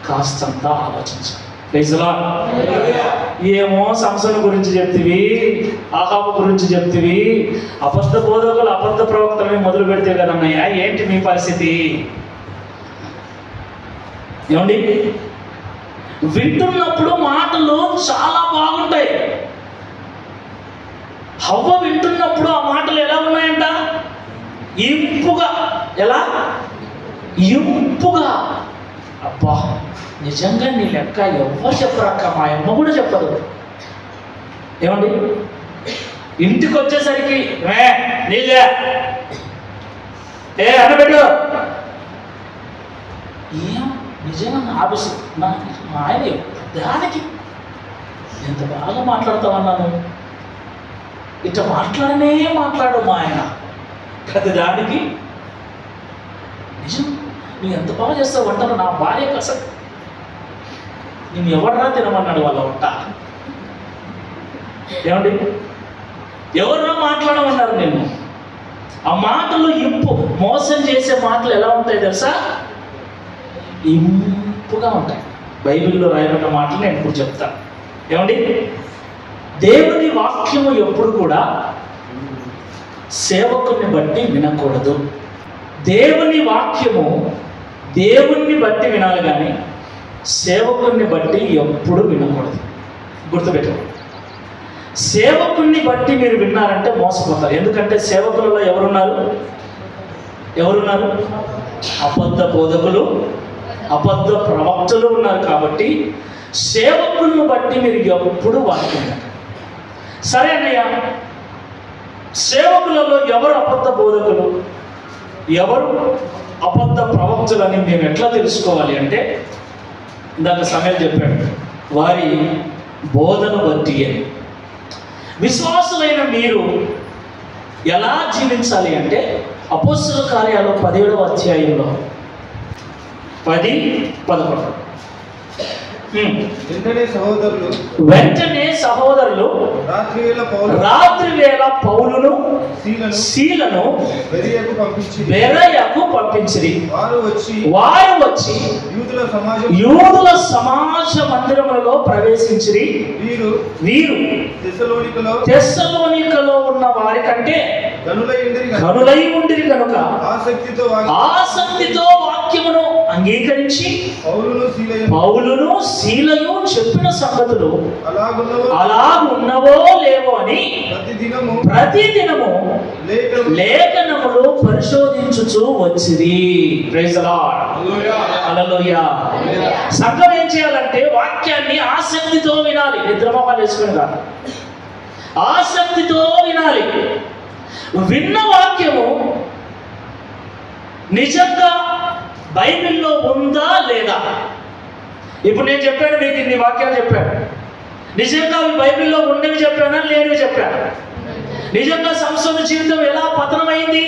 కాస్తంత ఆలోచించాలి. ఏమో సంసోను గురించి చెప్తివి, ఆహాబు గురించి చెప్తివి, అబద్ధ బోధకులు అబద్ధ ప్రవక్తలని మొదలు పెడితే కదన్నయ్య ఏంటి మీ పరిస్థితి? ఏమండి, వింటున్నప్పుడు మాటలు చాలా బాగుంటాయి. హవ్వ వింటున్నప్పుడు ఆ మాటలు ఎలా ఉన్నాయంట? ఇంపుగా. ఎలా? ఇంపుగా. అబ్బా, నిజంగా నీ లెక్క ఎవరు చెప్పరక్క, మా అమ్మ కూడా చెప్పదు. ఏమండి, ఇంటికి వచ్చేసరికి నీళ్ళే అనబెట్టు, ఏం నిజంగా నా ఆఫీసు మా ఆయన దానికి ఎంత బాగా మాట్లాడతామన్నాను, ఇట్లా మాట్లాడు మా ఆయన ప్రతి దానికి. నిజం, నువ్వు ఎంత బాగా చేస్తావు వంటలు, నా భార్య అసలు నేను ఎవడరా తినమన్నాడు వాళ్ళ వంట. ఏమండి, ఎవరో మాట్లాడమన్నారు నేను. ఆ మాటలు ఇంపు, మోసం చేసే మాటలు ఎలా ఉంటాయి తెలుసా? ఇంపుగా ఉంటాయి. బైబిల్లో రాయబడిన మాటలు నేను ఇప్పుడు చెప్తాను. ఏమండి, దేవుని వాక్యము ఎప్పుడు కూడా సేవకుని బట్టి వినకూడదు. దేవుని వాక్యము దేవుణ్ణి బట్టి వినాలి కానీ సేవకుని బట్టి ఎప్పుడు వినకూడదు. గుర్తుపెట్టుకోండి. సేవకుని బట్టి మీరు విన్నారంటే మోసపోతారు. ఎందుకంటే సేవకులలో ఎవరున్నారు? అబద్ధ బోధకులు, అబద్ధ ప్రవక్తలు ఉన్నారు. కాబట్టి సేవకులను బట్టి మీరు ఎప్పుడు వాక్యం. సరే అన్నయ్య, సేవకులలో ఎవరు అబద్ధ బోధకులు, ఎవరు అబద్ధ ప్రవక్తలని మేము ఎట్లా తెలుసుకోవాలి అంటే, ఇందాక సమయం చెప్పాడు, వారి బోధన బట్టి అని. విశ్వాసులైన మీరు ఎలా జీవించాలి అంటే, అపోస్తల కార్యాలు 17వ అధ్యాయంలో 10-11 వెంటనే సహోదరులు రాత్రివేళ పౌలును సీలను బెరయకు పంపించిరి. వారు వచ్చి యూదుల సమాజ మందిరములలో ప్రవేశించిరి. వీరు తెస్సలోనికలో ఉన్న వారి కంటే కనులై ఉండిరి కనుక ఆసక్తితో వాక్యమును అంగీకరించి పౌలును శీలయు చెప్పిన సంగతులు అలాగున్నవో లేవో అని ప్రతిదినము లేఖనములు పరిశోధించుచు వచ్చిరి. Praise the lord. హల్లెలూయా. సంఘం ఏం చేయాలంటే వాక్యాన్ని ఆసక్తితో వినాలి. నిద్రమోహాలు వేసుకుని కాదు, ఆసక్తితో వినాలి. విన్న వాక్యము నిజంగా బైబిల్లో ఉందా లేదా? ఇప్పుడు నేను చెప్పాను మీకు, ఇన్ని వాక్యాలు చెప్పాను. నిజంగా అవి బైబిల్లో ఉన్నవి చెప్పానా, లేనివి చెప్పాను? నిజంగా సంసోను జీవితం ఎలా పతనమైంది,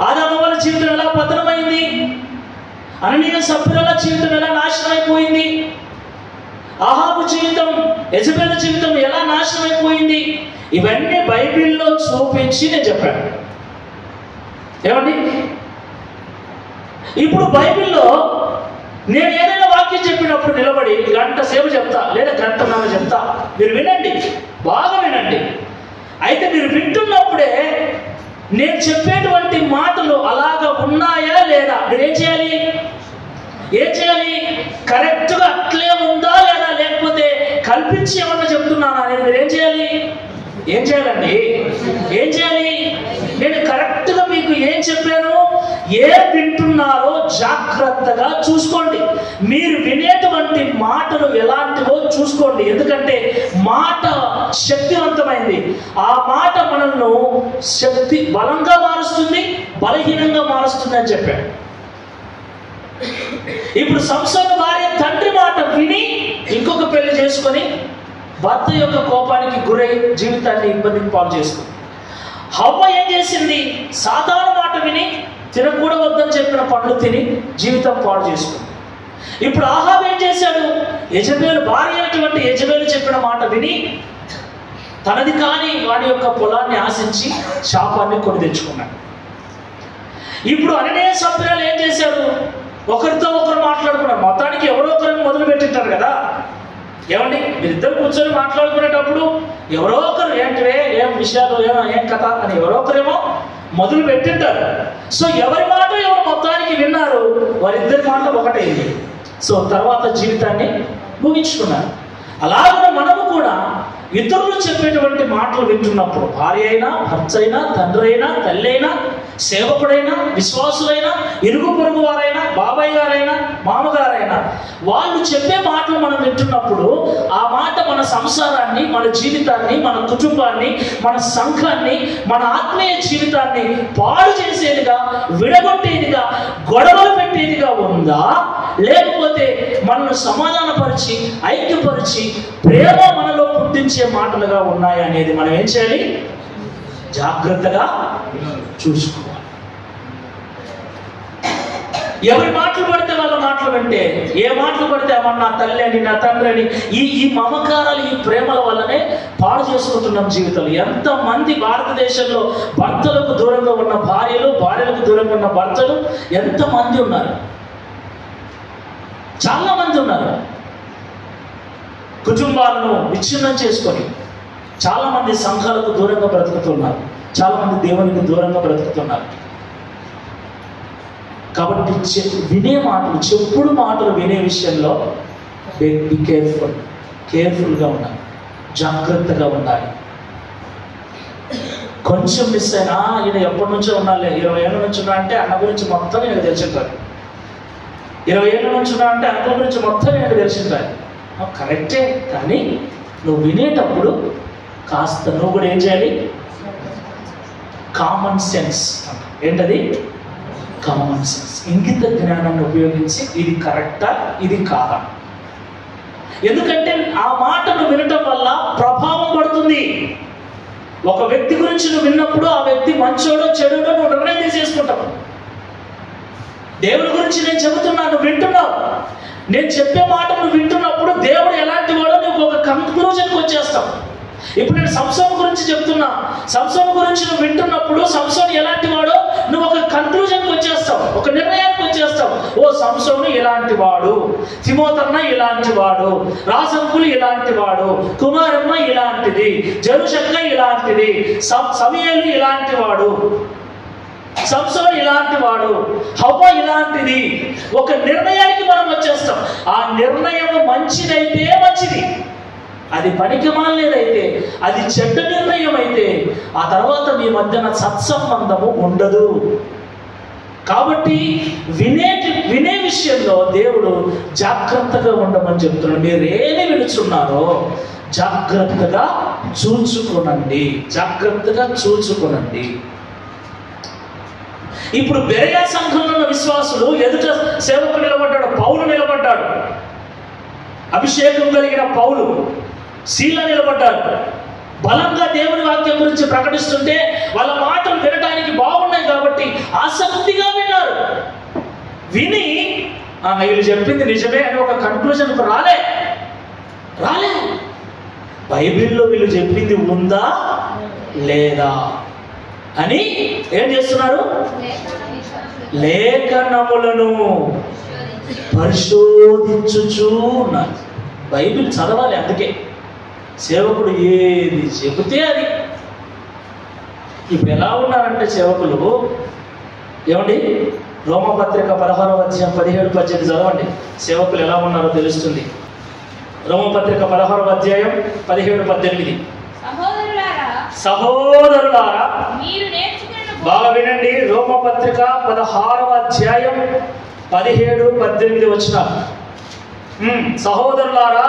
ఆదాము జీవితం ఎలా పతనమైంది, అననీయ సభ్యుల జీవితం ఎలా నాశనం అయిపోయింది, ఆహాబు జీవితం, యెజబెలు జీవితం ఎలా నాశనం అయిపోయింది, ఇవన్నీ బైబిల్లో చూపించి నేను చెప్పాను. ఏమండి, ఇప్పుడు బైబిల్లో నేను ఏదైనా వాక్యం చెప్పినప్పుడు నిలబడి గంట సేపు చెప్తా, లేదా గంటన్నర చెప్తా. మీరు వినండి, బాగా వినండి. అయితే మీరు వింటున్నప్పుడే నేను చెప్పేటువంటి మాటలు అలాగా ఉన్నాయా లేదా మీరు ఏం చేయాలి? కరెక్ట్గా అట్లే ఉందా లేదా, లేకపోతే కల్పించి ఏమన్నా చెప్తున్నానా అనేది మీరు ఏం చేయాలండి? ఏం చేయాలి? నేను కరెక్ట్గా మీకు ఏం చెప్పాను, ఏం వింటున్నారో జాగ్రత్తగా చూసుకోండి. మీరు వినేటువంటి మాటలు ఎలాంటివో చూసుకోండి. ఎందుకంటే మాట శక్తివంతమైంది. ఆ మాట మనల్ని బలంగా మారుస్తుంది, బలహీనంగా మారుస్తుంది అని చెప్పాడు. ఇప్పుడు సంసోను భార్య తండ్రి మాట విని ఇంకొక పెళ్లి చేసుకొని భర్త యొక్క కోపానికి గురై జీవితాన్ని ఇబ్బందికి పాలు చేసుకుంది. హవ్వ ఏం చేసింది? సాధారణ మాట విని తినకూడవద్దని చెప్పిన పండ్లు తిని జీవితం పాడు చేసుకుంది. ఇప్పుడు ఆహాబు ఏం చేశాడు? యెజబెలు భార్య అయినటువంటి యెజబెలు చెప్పిన మాట విని తనది కాని వాడి యొక్క పొలాన్ని ఆశించి శాపాన్ని కొని తెచ్చుకున్నాడు. ఇప్పుడు అననీయ సభ్యులు ఏం చేశారు? ఒకరితో ఒకరు మాట్లాడుకున్నారు. మా మీరిద్దరు కూర్చొని మాట్లాడుకునేటప్పుడు ఎవరో ఒకరు ఏంటివే, ఏం విషయాలు, ఏం కథ అని ఎవరో ఒకరేమో మొదలు పెట్టింటారు. సో ఎవరి మాట ఎవరు మొత్తానికి విన్నారు, వారిద్దరి మాట ఒకటైంది. సో తర్వాత జీవితాన్ని ముగించుకున్నారు. అలాగే మనము కూడా ఇతరులు చెప్పేటువంటి మాటలు వింటున్నప్పుడు, భార్య అయినా, భర్త అయినా, తండ్రి అయినా, తల్లి అయినా, సేవకుడైనా, విశ్వాసులైనా, ఇరుగు పొరుగు వారైనా, బాబాయ్ గారైనా, మామగారైనా, వాళ్ళు చెప్పే మాటలు మనం వింటున్నప్పుడు ఆ మాట మన సంసారాన్ని, మన జీవితాన్ని, మన కుటుంబాన్ని, మన సంఘాన్ని, మన ఆత్మీయ జీవితాన్ని పాడు చేసేదిగా, విడగొట్టేదిగా, గొడవలు పెట్టేదిగా ఉందా, లేకపోతే మనల్ని సమాధానపరిచి, ఐక్యపరిచి, ప్రేమ మనలో పుట్టించే మాటలుగా ఉన్నాయా అనేది మనం ఏం చేయాలి? జాగ్రత్తగా చూసుకోవాలి. ఎవరి మాటలు పడితే వాళ్ళ మాటలు వింటే, ఏ మాటలు పడితే నా తల్లి అని, నా తండ్రి అని, ఈ మమకారాలు, ఈ ప్రేమల వల్లనే పాడు చేసుకుంటున్నాం జీవితాలు. ఎంతమంది భారతదేశంలో భర్తలకు దూరంగా ఉన్న భార్యలు, భార్యలకు దూరంగా ఉన్న భర్తలు ఎంతమంది ఉన్నారు? చాలా మంది ఉన్నారు. కుటుంబాలను విచ్ఛిన్నం చేసుకొని చాలా మంది సంఘాలకు దూరంగా బ్రతుకుతున్నారు, చాలా మంది దేవునికి దూరంగా బ్రతుకుతున్నారు. కాబట్టి వినే మాటలు, చెప్పుడు మాటలు వినే విషయంలో బీ కేర్ఫుల్గా ఉండాలి, జాగ్రత్తగా ఉండాలి. కొంచెం మిస్ అయినా ఈయన ఎప్పటి నుంచో ఉన్నాలే, 20 ఏళ్ళ నుంచి ఉన్నా అంటే అన్న గురించి మొత్తం నేను తెలిసింటాను, 20 ఏళ్ళ నుంచి ఉన్నా అంటే అన్న గురించి మొత్తం నేను తెలిసింటాను. కరెక్టే, కానీ నువ్వు వినేటప్పుడు కాస్త నువ్వు కూడా ఏం చేయాలి? Common sense. ఏంటది? కామన్ సెన్స్, ఇంగిత జ్ఞానాన్ని ఉపయోగించి ఇది కరెక్టా, ఇది కాదా. ఎందుకంటే ఆ మాటను వినటం వల్ల ప్రభావం పడుతుంది. ఒక వ్యక్తి గురించి నువ్వు విన్నప్పుడు ఆ వ్యక్తి మంచోడో చెడుడో నువ్వు నిర్ణయం తీసేసుకుంటావు. దేవుడి గురించి నేను చెబుతున్నాను, వింటున్నావు, నేను చెప్పే మాట నువ్వు వింటున్నప్పుడు దేవుడు ఎలాంటి వాడో నువ్వు ఒక కంక్లూజన్కి వచ్చేస్తావు. ఇప్పుడు నేను సంసోను గురించి చెప్తున్నా, సంసోను గురించి నువ్వు వింటున్నప్పుడు సంసోను ఎలాంటి వాడో నువ్వు ఒక కంక్లూజన్కి వచ్చేస్తావు, ఒక నిర్ణయానికి వచ్చేస్తావు. ఓ సంసోను ఇలాంటి వాడు, తిమోతన్న ఇలాంటి వాడు, రాసంకులు ఇలాంటి వాడు, కుమారమ్మ ఇలాంటిది, జరుషక్క ఇలాంటిది, సమయలు ఇలాంటి వాడు, సంసోను ఇలాంటి వాడు, హవ్వ ఇలాంటిది. ఒక నిర్ణయానికి మనం వచ్చేస్తాం. ఆ నిర్ణయం మంచిదైతే మంచిది, అది పనికిమాలేదైతే, అది చెడ్డ నిర్ణయం అయితే ఆ తర్వాత మీ మధ్యన సత్సంబంధము ఉండదు. కాబట్టి వినే విషయంలో దేవుడు జాగ్రత్తగా ఉండమని చెప్తున్నాడు. మీరేమి వినుచున్నారో జాగ్రత్తగా చూచుకోనండి, జాగ్రత్తగా చూచుకోనండి. ఇప్పుడు బెరయా సంఘంలో ఉన్న విశ్వాసులు ఎదుట సేవకుడు నిలబడ్డాడు, పౌలు నిలబడ్డాడు, అభిషేకం కలిగిన పౌలు, శీల నిలబడ్డాడు. బలంగా దేవుని వాక్యం గురించి ప్రకటిస్తుంటే వాళ్ళ మాటలు వినడానికి బాగున్నాయి కాబట్టి ఆసక్తిగా విన్నారు. విని వీళ్ళు చెప్పింది నిజమే అని ఒక కన్క్లూజన్కు రాలే. బైబిల్లో వీళ్ళు చెప్పింది ఉందా లేదా అని ఏం చేస్తున్నారు? లేఖనములను పరిశోధించుచూ ఉన్నారు. బైబిల్ చదవాలి. అందుకే సేవకుడు ఏది చెబితే అది. ఇప్పుడు ఎలా ఉన్నారంటే సేవకులు, ఏమండి, రోమపత్రిక 16వ అధ్యాయం 17-18 చదవండి. సేవకులు ఎలా ఉన్నారో తెలుస్తుంది. రోమపత్రిక 16వ అధ్యాయం 17-18. సహోదరులారా బాగా వినండి. రోమపత్రిక 16వ అధ్యాయం 17-18 వచనాలు. సహోదరులారా,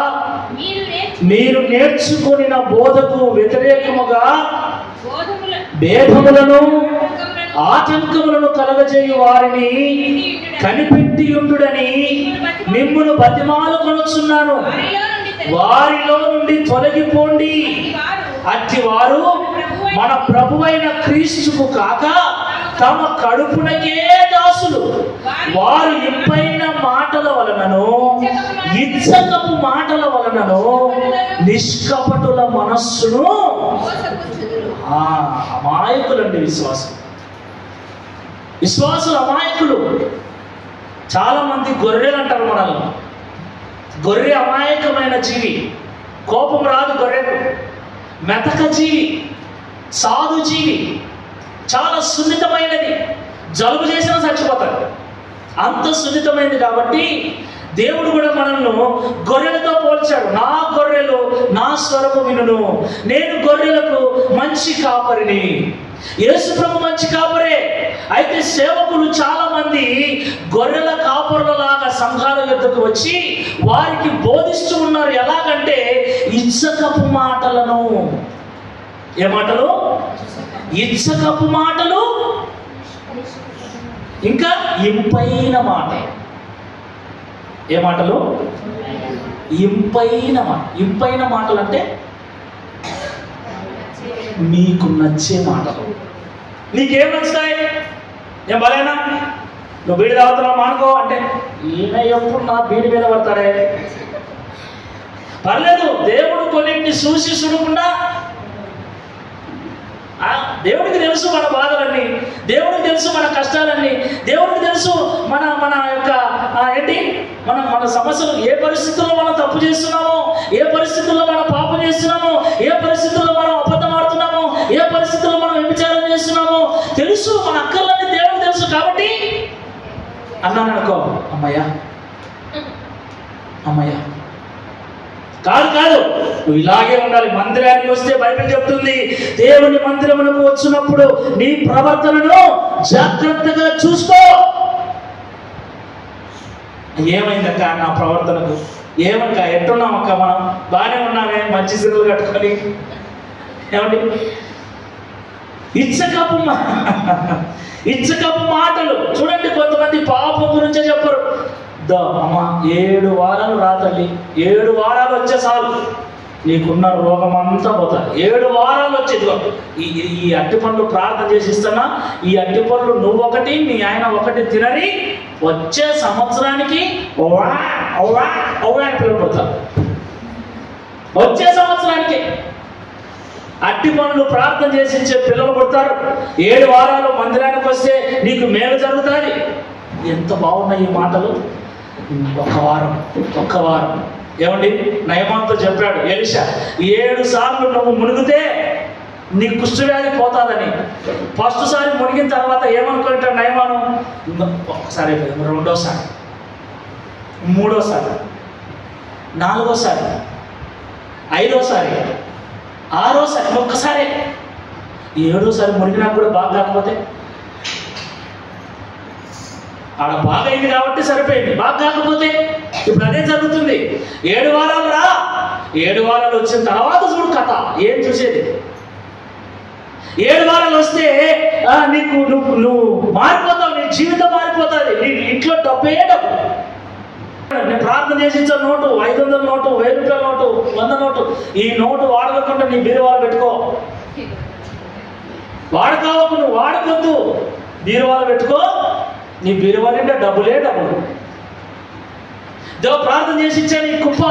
మీరు నేర్చుకొనిన బోధకు వ్యతిరేకముగా భేదములను ఆటంకములను కలగజేయు వారిని కనిపెట్టి ఉండుడని మిమ్మును బతిమాలుకొనుచున్నాను. వారిలో నుండి తొలగిపోండి. అట్టి వారు మన ప్రభువైన క్రీస్తుకు కాక తమ కడుపునకే దాసులు. వారు ఇంపైన మాటల వలనను ఇచ్చకపు మాటల వలనను నిష్కపటుల మనస్సును అమాయకులండి. విశ్వాసులు అమాయకులు. చాలా మంది గొర్రెలు అంటారు మనల్ని. గొర్రె అమాయకమైన జీవి. కోపం రాదు గొర్రెకు. మెతక జీవి, సాధు జీవి, చాలా సున్నితమైనది. జలుబు చేసినా చచ్చిపోతాడు, అంత సున్నితమైనది. కాబట్టి దేవుడు కూడా మనల్ని గొర్రెలతో పోల్చాడు. నా గొర్రెలు నా స్వరము వినును, నేను గొర్రెలకు మంచి కాపరిని. యేసు ప్రభు మంచి కాపరే. అయితే సేవకులు చాలా మంది గొర్రెల కాపరులలాగా సంఘాల యొద్దకు వచ్చి వారికి బోధిస్తూ ఉన్నారు. ఎలాగంటే ఇచ్చకపు మాటలను. ఏ మాటలు? ఇచ్చకపు మాటలు, ఇంకా ఇంపైన మాట. ఏ మాటలు? ఇంపైన మాట. ఇంపైన మాటలు అంటే మీకు నచ్చే మాటలు. నీకేం నచ్చుతాయి? ఏం బలేనా? నువ్వు బీడి తాగుతున్నావు మానుకో అంటే ఈయన ఎప్పుడు నా బీడి మీద పడతాడే. పర్లేదు, దేవుడు కొన్నింటిని చూసి చూడకుండా, దేవుడికి తెలుసు మన బాధలన్నీ, దేవుడికి తెలుసు మన కష్టాలన్నీ, దేవుడికి తెలుసు మన మన యొక్క ఏంటి మన సమస్యలు. ఏ పరిస్థితుల్లో మనం తప్పు చేస్తున్నామో, ఏ పరిస్థితుల్లో మనం పాపం చేస్తున్నామో, ఏ పరిస్థితుల్లో మనం అబద్ధం ఆడుతున్నామో, ఏ పరిస్థితుల్లో మనం వ్యభిచారం చేస్తున్నామో తెలుసు. మన అక్కర్లన్నీ దేవుడికి తెలుసు. కాబట్టి అన్నాను అనుకో, అమ్మయ్యా అమ్మయ్యా. కాదు, నువ్వు ఇలాగే ఉండాలి. మందిరానికి వస్తే బైబిల్ చెప్తుంది, దేవుని మందిరమునకు వచ్చినప్పుడు నీ ప్రవర్తనను జాగ్రత్తగా చూసుకో. ఏమైందక్క నా ప్రవర్తనకు? ఏమక్క ఎట్టున్నామక్క? మనం బాగానే ఉన్నామే, మంచి సిరులు కట్టుకొని. ఏమండి? ఇచ్చకపు మాటలు. చూడండి, కొంతమంది పాపం గురించే చెప్పరు. అమ్మ 7 వారాలు రా తల్లి, 7 వారాలు వచ్చే చాలు నీకున్న రోగం అంతా పోతుంది. 7 వారాలు వచ్చేది. ఈ అట్టి పండ్లు ప్రార్థన చేసి ఇస్తున్నా, ఈ అట్టి పండ్లు నువ్వు ఒకటి మీ ఆయన ఒకటి తినరి వచ్చే సంవత్సరానికి పిల్లలు పోతారు. వచ్చే సంవత్సరానికి అట్టి పనులు ప్రార్థన చేసి ఇచ్చే పిల్లలు పుడతారు. 7 వారాలు మందిరానికి వస్తే నీకు మేలు జరుగుతుంది. ఎంత బాగున్నాయి ఈ మాటలు. ఒక్క వారం ఏమండి? నయమాన్తో చెప్పాడు ఎలీషా, 7 సార్లు నువ్వు మునిగితే నీ కుష్ఠవ్యాధి పోతాదని. ఫస్ట్ సారి మునిగిన తర్వాత ఏమనుకుంటాడు నయమాను? ఒకసారి, రెండోసారి, మూడోసారి, నాలుగోసారి, ఐదోసారి, ఆరోసారి, ఒక్కసారి. 7ఓసారి మునిగినా కూడా బాగా కాకపోతే, ఆడ బాగా అయింది కాబట్టి సరిపోయింది. బాగా కాకపోతే ఇప్పుడు అదే జరుగుతుంది. 7 వారాలు రా, 7 వారాలు వచ్చిన తర్వాత చూడు కథ. ఏం చూసేది? 7 వారాలు వస్తే నీకు నువ్వు మారిపోతావు, నీ జీవితం మారిపోతుంది. నీ ఇంట్లో డబ్బే డబ్బు. నేను ప్రార్థన చేసి ఇచ్చిన నోటు, 500 నోటు, 1000 రూపాయల నోటు, 100 నోటు, ఈ నోటు వాడకుండా నీ బీరువాలు పెట్టుకో. వాడుకోవకు, నువ్వు వాడుకోద్దు, బీరువాలు పెట్టుకో. నీ బీరువా నిండా డబ్బులే డబ్బులు. దేవుడు ప్రార్థన చేసి ఇచ్చాను. ఈ కుప్ప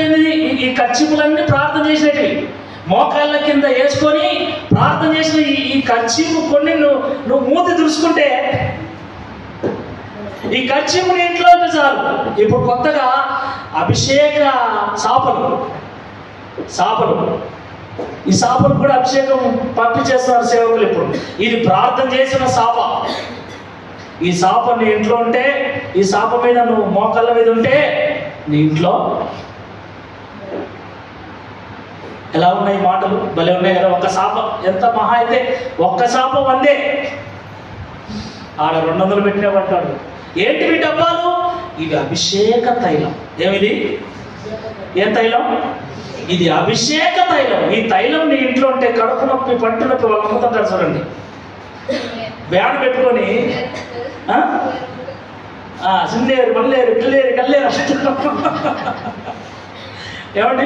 ఏంది? ఈ కర్చీపులన్నీ ప్రార్థన చేసినవి. మోకాళ్ళ కింద వేసుకొని ప్రార్థన చేసిన ఈ కర్చీపు కొన్ని నువ్వు మూతి దురుచుకుంటే, ఈ కర్చీపు నీ ఇంట్లో చాలు. ఇప్పుడు కొత్తగా అభిషేక సాపలు, ఈ సాపలు కూడా అభిషేకం పంపించేస్తున్నారు సేవకులు. ఇప్పుడు ఇది ప్రార్థన చేసిన సాప. ఈ సాప నీ ఇంట్లో ఉంటే, ఈ సాప మీద నువ్వు మోకాళ్ళ మీద ఉంటే నీ ఇంట్లో ఎలా ఉన్నాయి మాటలు? భలే ఉన్నాయి కదా. ఒక్క సాప ఎంత మహా అయితే ఒక్క సాప 100. ఆడ 200 పెట్టినామంటాడు. ఏంటి మీ డబ్బాలు? ఇది అభిషేక తైలం. ఏమిది? ఏ తైలం? ఇది అభిషేక తైలం. ఈ తైలం నీ ఇంట్లో ఉంటే కడుపు నొప్పి, పట్టు నొప్పి వాళ్ళు అమ్ముతుంటారు చూడండి. బ్యాన్ పెట్టుకొని సిల్లేరు, మల్లేరు, పిల్లేరు, కల్లేరు ఏమండి?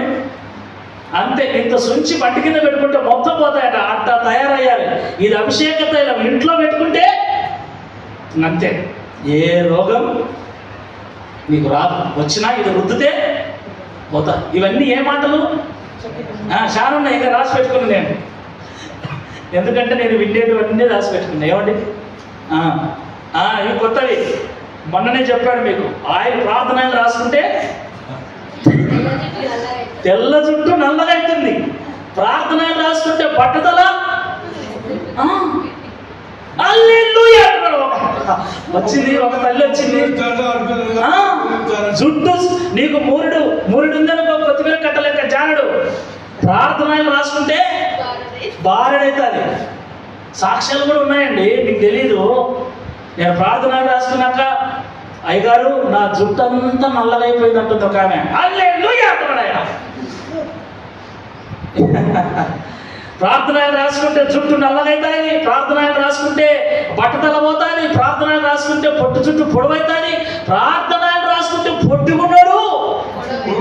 అంతే. ఇంత సుంచి పట్టి కింద పెట్టుకుంటే మొత్తం పోతాయట. అట్లా తయారయ్యాలి. ఇది అభిషేక తైలం. ఇంట్లో పెట్టుకుంటే అంతే, ఏ రోగం నీకు రాదు. వచ్చినా ఇది రుద్దితే పోతా. ఇవన్నీ ఏ మాటలు? చాలా ఉన్నాయి, ఇంకా రాసి పెట్టుకుని నేను. ఎందుకంటే నేను విండేటివన్నీ రాసి పెట్టుకున్నా. ఏమండి? ఇవి కొత్తవి. మొన్ననే చెప్పాడు మీకు. ఆయన ప్రార్థనలు రాసుకుంటే తెల్ల జుట్టు నల్లగా అవుతుంది. ప్రార్థన రాసుకుంటే పట్టుదల హల్లెలూయా వచ్చింది. ఒక తల్లి వచ్చింది, జుట్టు నీకు మూరుడు ఉందనుకో, కొత్తిమీర కట్టలేక జానడు. ప్రార్థన రాసుకుంటే బారెడైతుంది. సాక్ష్యాలు కూడా ఉన్నాయండి, మీకు తెలీదు. నేను ప్రార్థన రాసుకున్నాక అయ్యగారు నా జుట్టు అంతా నల్లగా అయిపోయింది అంటుంది ఒక ఆమె. హల్లెలూయా అంటున్నాడు ఆయన. ప్రార్థన రాసుకుంటే జుట్టు నల్లగైతుంది, ప్రార్థన రాసుకుంటే బట్టతల పోతుంది, ప్రార్థన రాసుకుంటే పొట్టు జుట్టు పొడవైతుంది, ప్రార్థన రాసుకుంటే పొట్టుకున్నాడు.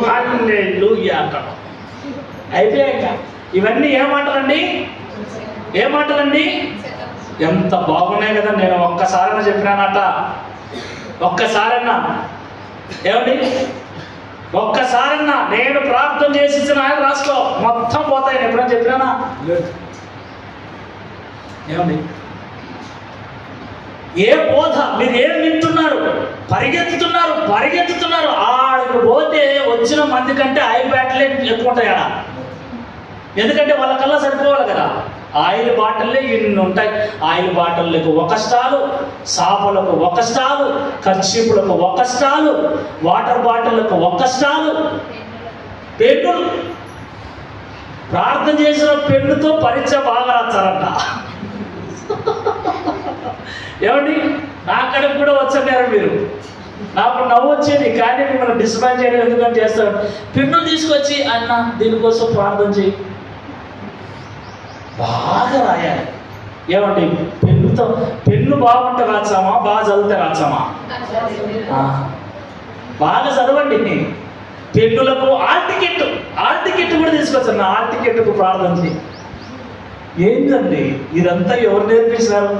హల్లెలూయా అంటాడు. అయిపోయాక ఇవన్నీ ఏమాటలండి? ఎంత బాగున్నాయి కదా. నేను ఒక్కసారైనా చెప్పినానట, ఒక్కసారన్నా ఏమండి, ఒక్కసారన్నా నేను ప్రార్థన చేసి ఆయన రాసుకో మొత్తం పోతాయి. నేను ఎప్పుడైనా చెప్పినానా? ఏమండి, ఏ బోధ మీరు ఏం వింటున్నారు? పరిగెత్తుతున్నారు. ఆడికి పోతే వచ్చిన మంది కంటే ఐప్యాడ్లే ఎక్కువ ఉంటాయి ఆడ. ఎందుకంటే వాళ్ళకల్లా సరిపోవాలి కదా. ఆయిల్ బాటిల్లే ఇన్ని ఉంటాయి. ఆయిల్ బాటిల్లకు ఒక స్టాలు, సాపలకు ఒక స్టాలు, కర్చీపులకు ఒక స్టాలు, వాటర్ బాటిళ్లకు ఒక స్టాలు, పెన్నులు. ప్రార్థన చేసిన పెన్నుతో పరీక్ష బాగా రాస్తారంట. ఏమండి, నాకడికి కూడా వచ్చారు మీరు. నాకు నవ్వు వచ్చేది, కానీ మిమ్మల్ని డిస్పాయింట్ చేయడం ఎందుకని చేస్తాడు. పెన్నులు తీసుకొచ్చి అన్న దీనికోసం ప్రార్థన చేయి, బాగా రాయాలి. ఏమండి, పెన్ను బాగుంటే రాచామా, బాగా చదివితే రాచామా? బాగా చదవండి. పెన్నులకు ఆల్ టికెట్ కూడా తీసుకొచ్చాను. ఆల్ టికెట్కు ప్రార్థన చేయి. ఏంటండి ఇదంతా ఎవరు నేర్పించినారు?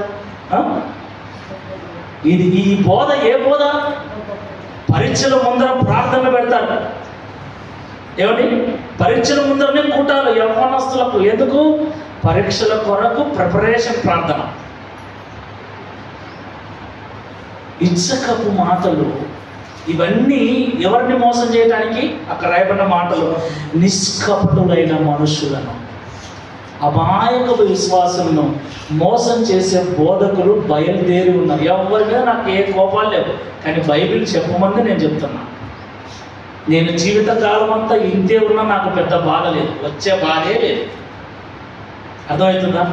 ఈ బోధ ఏ బోధ? పరీక్షల ముందర ప్రార్థనలు పెడతారు. ఏమండి, పరీక్షల ముందరనే కూటాలు యవ్వనస్తులకు. ఎందుకు? పరీక్షల కొరకు ప్రిపరేషన్ ప్రార్థన. ఇచ్చకపు మాటలు ఇవన్నీ ఎవరిని మోసం చేయడానికి? అక్కడ రాయబడిన మాటలు నిష్కపటులైన మనుషులను, అమాయకపు విశ్వాసులను మోసం చేసే బోధకులు బయలుదేరి ఉన్నారు. ఎవరిగా నాకు ఏ కోపాలు లేవు, కానీ బైబిల్ చెప్పమంది నేను చెప్తున్నా. నేను జీవితకాలం అంతా ఇంతే ఉన్నా నాకు పెద్ద బాధ లేదు, వచ్చే బాధే లేదు. అర్థమవుతుందా?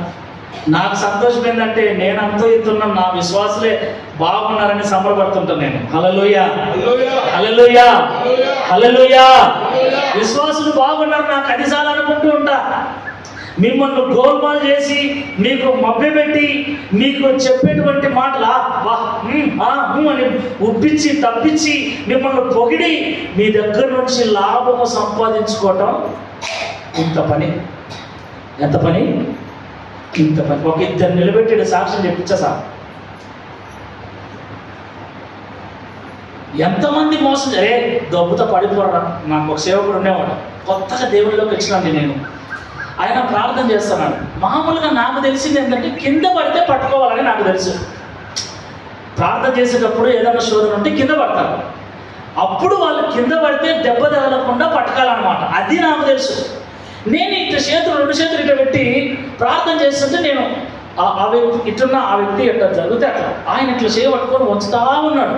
నాకు సంతోషం ఏంటంటే నేనంతా ఇస్తున్నా, నా విశ్వాసులే బాగున్నారని సంబరపడుతుంటాను నేను. హల్లెలూయా, హల్లెలూయా, హల్లెలూయా. విశ్వాసులు బాగున్నారు, నాకు అది చాలనుకుంటూ ఉంటా. మిమ్మల్ని గోల్మాల్ చేసి, మీకు మభ్యపెట్టి, మీకు చెప్పేటువంటి మాటలు అని ఉప్పించి తప్పించి, మిమ్మల్ని పొగిడి మీ దగ్గర నుంచి లాభము సంపాదించుకోవటం ఇంత పని. ఎంత పని? ఇంత పని. ఒక ఇద్దరు నిలబెట్టి సాక్ష్యం చెప్పించా సార్. ఎంతమంది మోసం అరే దొబ్బుతో పడిపోరా. నాకు ఒక సేవకుడు ఉండేవాడు, కొత్తగా దేవుళ్ళలోకి వచ్చినండి నేను. ఆయన ప్రార్థన చేస్తున్నాడు. మామూలుగా నాకు తెలిసింది ఏంటంటే కింద పడితే పట్టుకోవాలని నాకు తెలుసు. ప్రార్థన చేసేటప్పుడు ఏదైనా శోధన ఉంటే కింద పడతారు. అప్పుడు వాళ్ళు కింద పడితే దెబ్బ తగలకుండా పట్టుకోవాలన్నమాట. అది నాకు తెలుసు. నేను ఇట్లా రెండు చేతులు ఇట్లా పెట్టి ప్రార్థన చేస్తుంటే నేను ఆ వ్యక్తి ఇట్లున్నా, ఆ వ్యక్తి ఎట్లా జరిగితే అట్లా ఆయన ఇట్లా చేయబట్టుకొని వంచుతా ఉన్నాడు.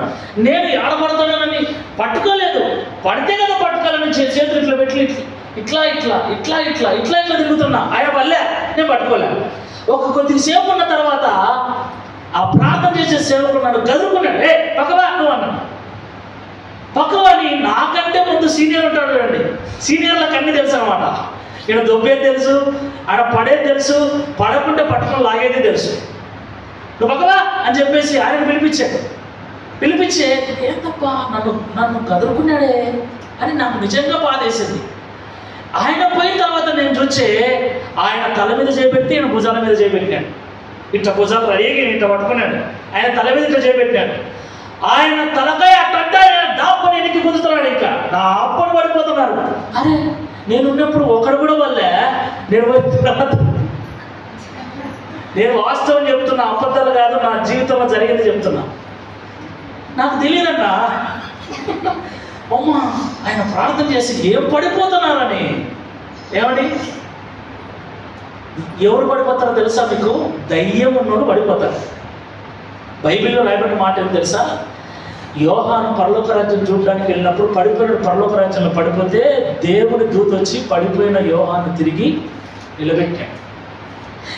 నేను ఆడపడతానని పట్టుకోలేదు, పడితే కదా పట్టుకోవాలని చేతులు ఇట్లా పెట్టి ఇట్లా ఇట్లా ఇట్లా ఇట్లా ఇట్లా ఇట్లా తిరుగుతున్నా. ఆయన వల్లే నేను పట్టుకోలేను. కొద్దిసేపు ఉన్న తర్వాత ఆ ప్రార్థన చేసే సేవకున్నాడు, గదురుకున్నాడు. పక్కవా నువ్వు అన్నాడు. పక్కవాని నాకంటే ముందు సీనియర్ ఉంటాడు చూడండి. సీనియర్లకు అన్నీ తెలుసు అనమాట. ఈయన దొబ్బేది తెలుసు, ఆయన పడేది తెలుసు, పడకుంటే పట్టుకొని లాగేది తెలుసు. నువ్వు పక్కవా అని చెప్పేసి ఆయన పిలిపించే ఏం తప్ప నన్ను గదురుకున్నాడే అని నాకు నిజంగా బాధేసింది. ఆయన పోయిన తర్వాత నేను చూచే ఆయన తల మీద చేపెట్టి ఆయన భుజాల మీద చేపెట్టాడు. ఇట్లా భుజాలు రెడీగా ఇట్లా పట్టుకున్నాడు. ఆయన తల మీద ఇట్లా చేపెట్టాడు. ఆయన తలకాయ అట్ట దాప్పని ఎనికి కుదుతున్నాడు. ఇంకా నా అప్పని పడిపోతున్నారు. అరే నేను ఉన్నప్పుడు ఒకడు కూడా వల్లే నేను వాస్తవం చెప్తున్నా, అబద్ధాలు కాదు, నా జీవితంలో జరిగింది చెప్తున్నా. నాకు తెలియదన్నా అమ్మా ఆయన ప్రార్థన చేసి ఏం పడిపోతున్నారని. ఏమండి, ఎవరు పడిపోతారో తెలుసా మీకు? దయ్యం ఉన్నోడు పడిపోతారు. బైబిల్లో రాయబడిన మాట ఏం తెలుసా? యోహాను పరలోక రాజ్యం చూడడానికి వెళ్ళినప్పుడు పడిపోయిన పరలోక రాజ్యంలో పడిపోతే దేవుని దూత వచ్చి పడిపోయిన యోహాను తిరిగి నిలబెట్టాడు.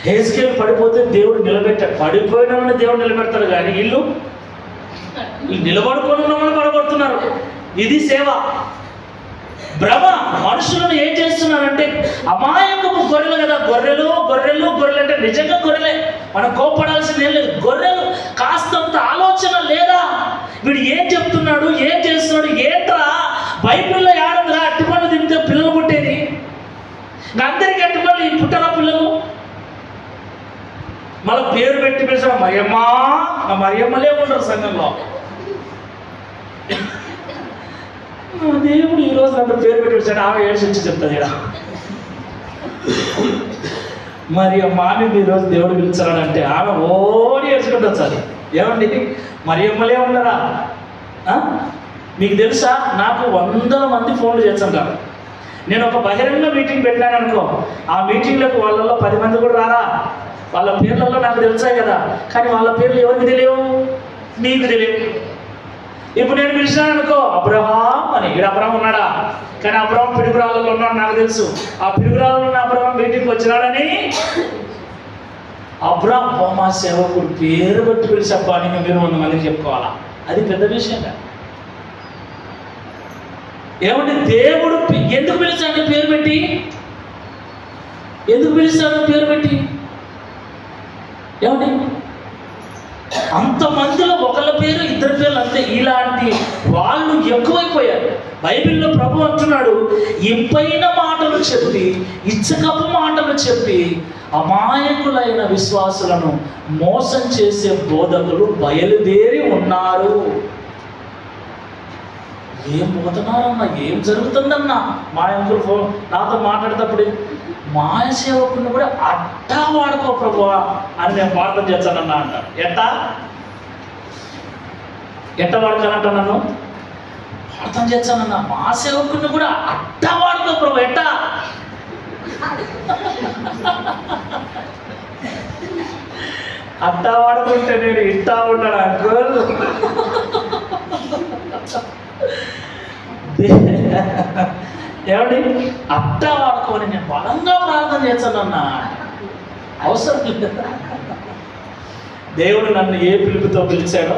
హెజ్కేలు పడిపోతే దేవుడు నిలబెట్టాడు. పడిపోయిన దేవుడు నిలబెడతాడు, కానీ వీళ్ళు నిలబడుకొని ఉన్నామని పడబడుతున్నారు. ఇది సేవ. భ్రమ. మనుషులను ఏం చేస్తున్నారంటే, అమాయకపు గొర్రెలు కదా, గొర్రెలు గొర్రెలు గొర్రెలు అంటే నిజంగా గొర్రెలే, మనం కోప్పడాల్సింది ఏం లేదు. గొర్రెలు కాస్తంత ఆలోచన లేదా? వీడు ఏం చెప్తున్నాడు, ఏం చేస్తున్నాడు, ఏంట్రా బైబిల్లో ఏడదురా అట్టిపండు తింటే పిల్లలు పుట్టేది, అందరికీ అట్టిపండు పుట్టరా పిల్లలు? మళ్ళీ పేరు పెట్టి పిలిచాడు మరియమ్మ. ఆ మరియమ్మలే ఉండరు సంఘంలో. దేవుడు ఈరోజు నన్ను పేరు పెట్టి వచ్చాడు, ఆమె ఏడ్చి వచ్చి చెప్తాది ఇక్కడ. మరి అమ్మాని ఈరోజు దేవుడు పిలిచాడంటే ఆమె ఓడి ఏడ్చుకుంటూ వచ్చాలి. ఏమండి, మరి అమ్మలే ఉండరా? మీకు తెలుసా, నాకు 100 మంది ఫోన్లు చేస్తుంటారు. నేను ఒక బహిరంగ మీటింగ్ పెట్టాను అనుకో, ఆ మీటింగ్లకు వాళ్ళల్లో 10 మంది కూడా రారా. వాళ్ళ పేర్లలో నాకు తెలుసాయి కదా, కానీ వాళ్ళ పేర్లు ఎవరికి తెలియవు, మీకు తెలియవు. ఇప్పుడు నేను పిలిచినాను అనుకో, అబ్రహాం అని. ఇక్కడ అబ్రహాం ఉన్నాడా? కానీ అబ్రహాం పిడుగురాళ్ళలో ఉన్నాడు నాకు తెలుసు. ఆ పిడుగురాళ్ళలో ఉన్న అబ్రహాం మీటింగ్కి వచ్చినాడని అబ్రహాం మా సేవకుడు పేరు పెట్టి పిలిచప్ప అని మీరు 100 మందికి చెప్పుకోవాలా? అది పెద్ద విషయం కాదు. ఏమంటే దేవుడు ఎందుకు పిలిచాడు పేరు పెట్టి? ఎందుకు పిలిచాడు పేరు పెట్టి? ఏమండి, అంతమందిలో ఒకళ్ళ పేరు 2 పేర్లు అంతే. ఇలాంటి వాళ్ళు ఎక్కువైపోయారు. బైబిల్లో ప్రభు అంటున్నాడు, ఇంపైన మాటలు చెప్పి ఇచ్చకపు మాటలు చెప్పి అమాయకులైన విశ్వాసులను మోసం చేసే బోధకులు బయలుదేరి ఉన్నారు. ఏం పోతున్నారన్నా, ఏం జరుగుతుందన్నా? మా అంకుల్ ఫోన్ నాతో మాట్లాడేటప్పుడు మాయ సేవకుని కూడా అట్టా వాడుకో ప్రభువా అని నేను ప్రార్థన చేస్తానన్నా అంటాను. ఎట్ట వాడుకోనంటా? నన్ను ప్రార్థన చేస్తానన్నా, మా సేవకుని కూడా అట్టా వాడుకో ప్రభు. ఎట్టా? అట్టా వాడుకుంటే నేను ఇట్టా ఉన్నాడు అంకుల్. ఏమండి, అట్టా వాడుకోని నేను బలంగా ప్రార్థన చేస్తానన్నా. అవసరం లేదు. దేవుడు నన్ను ఏ పిలుపుతో పిలిచాడో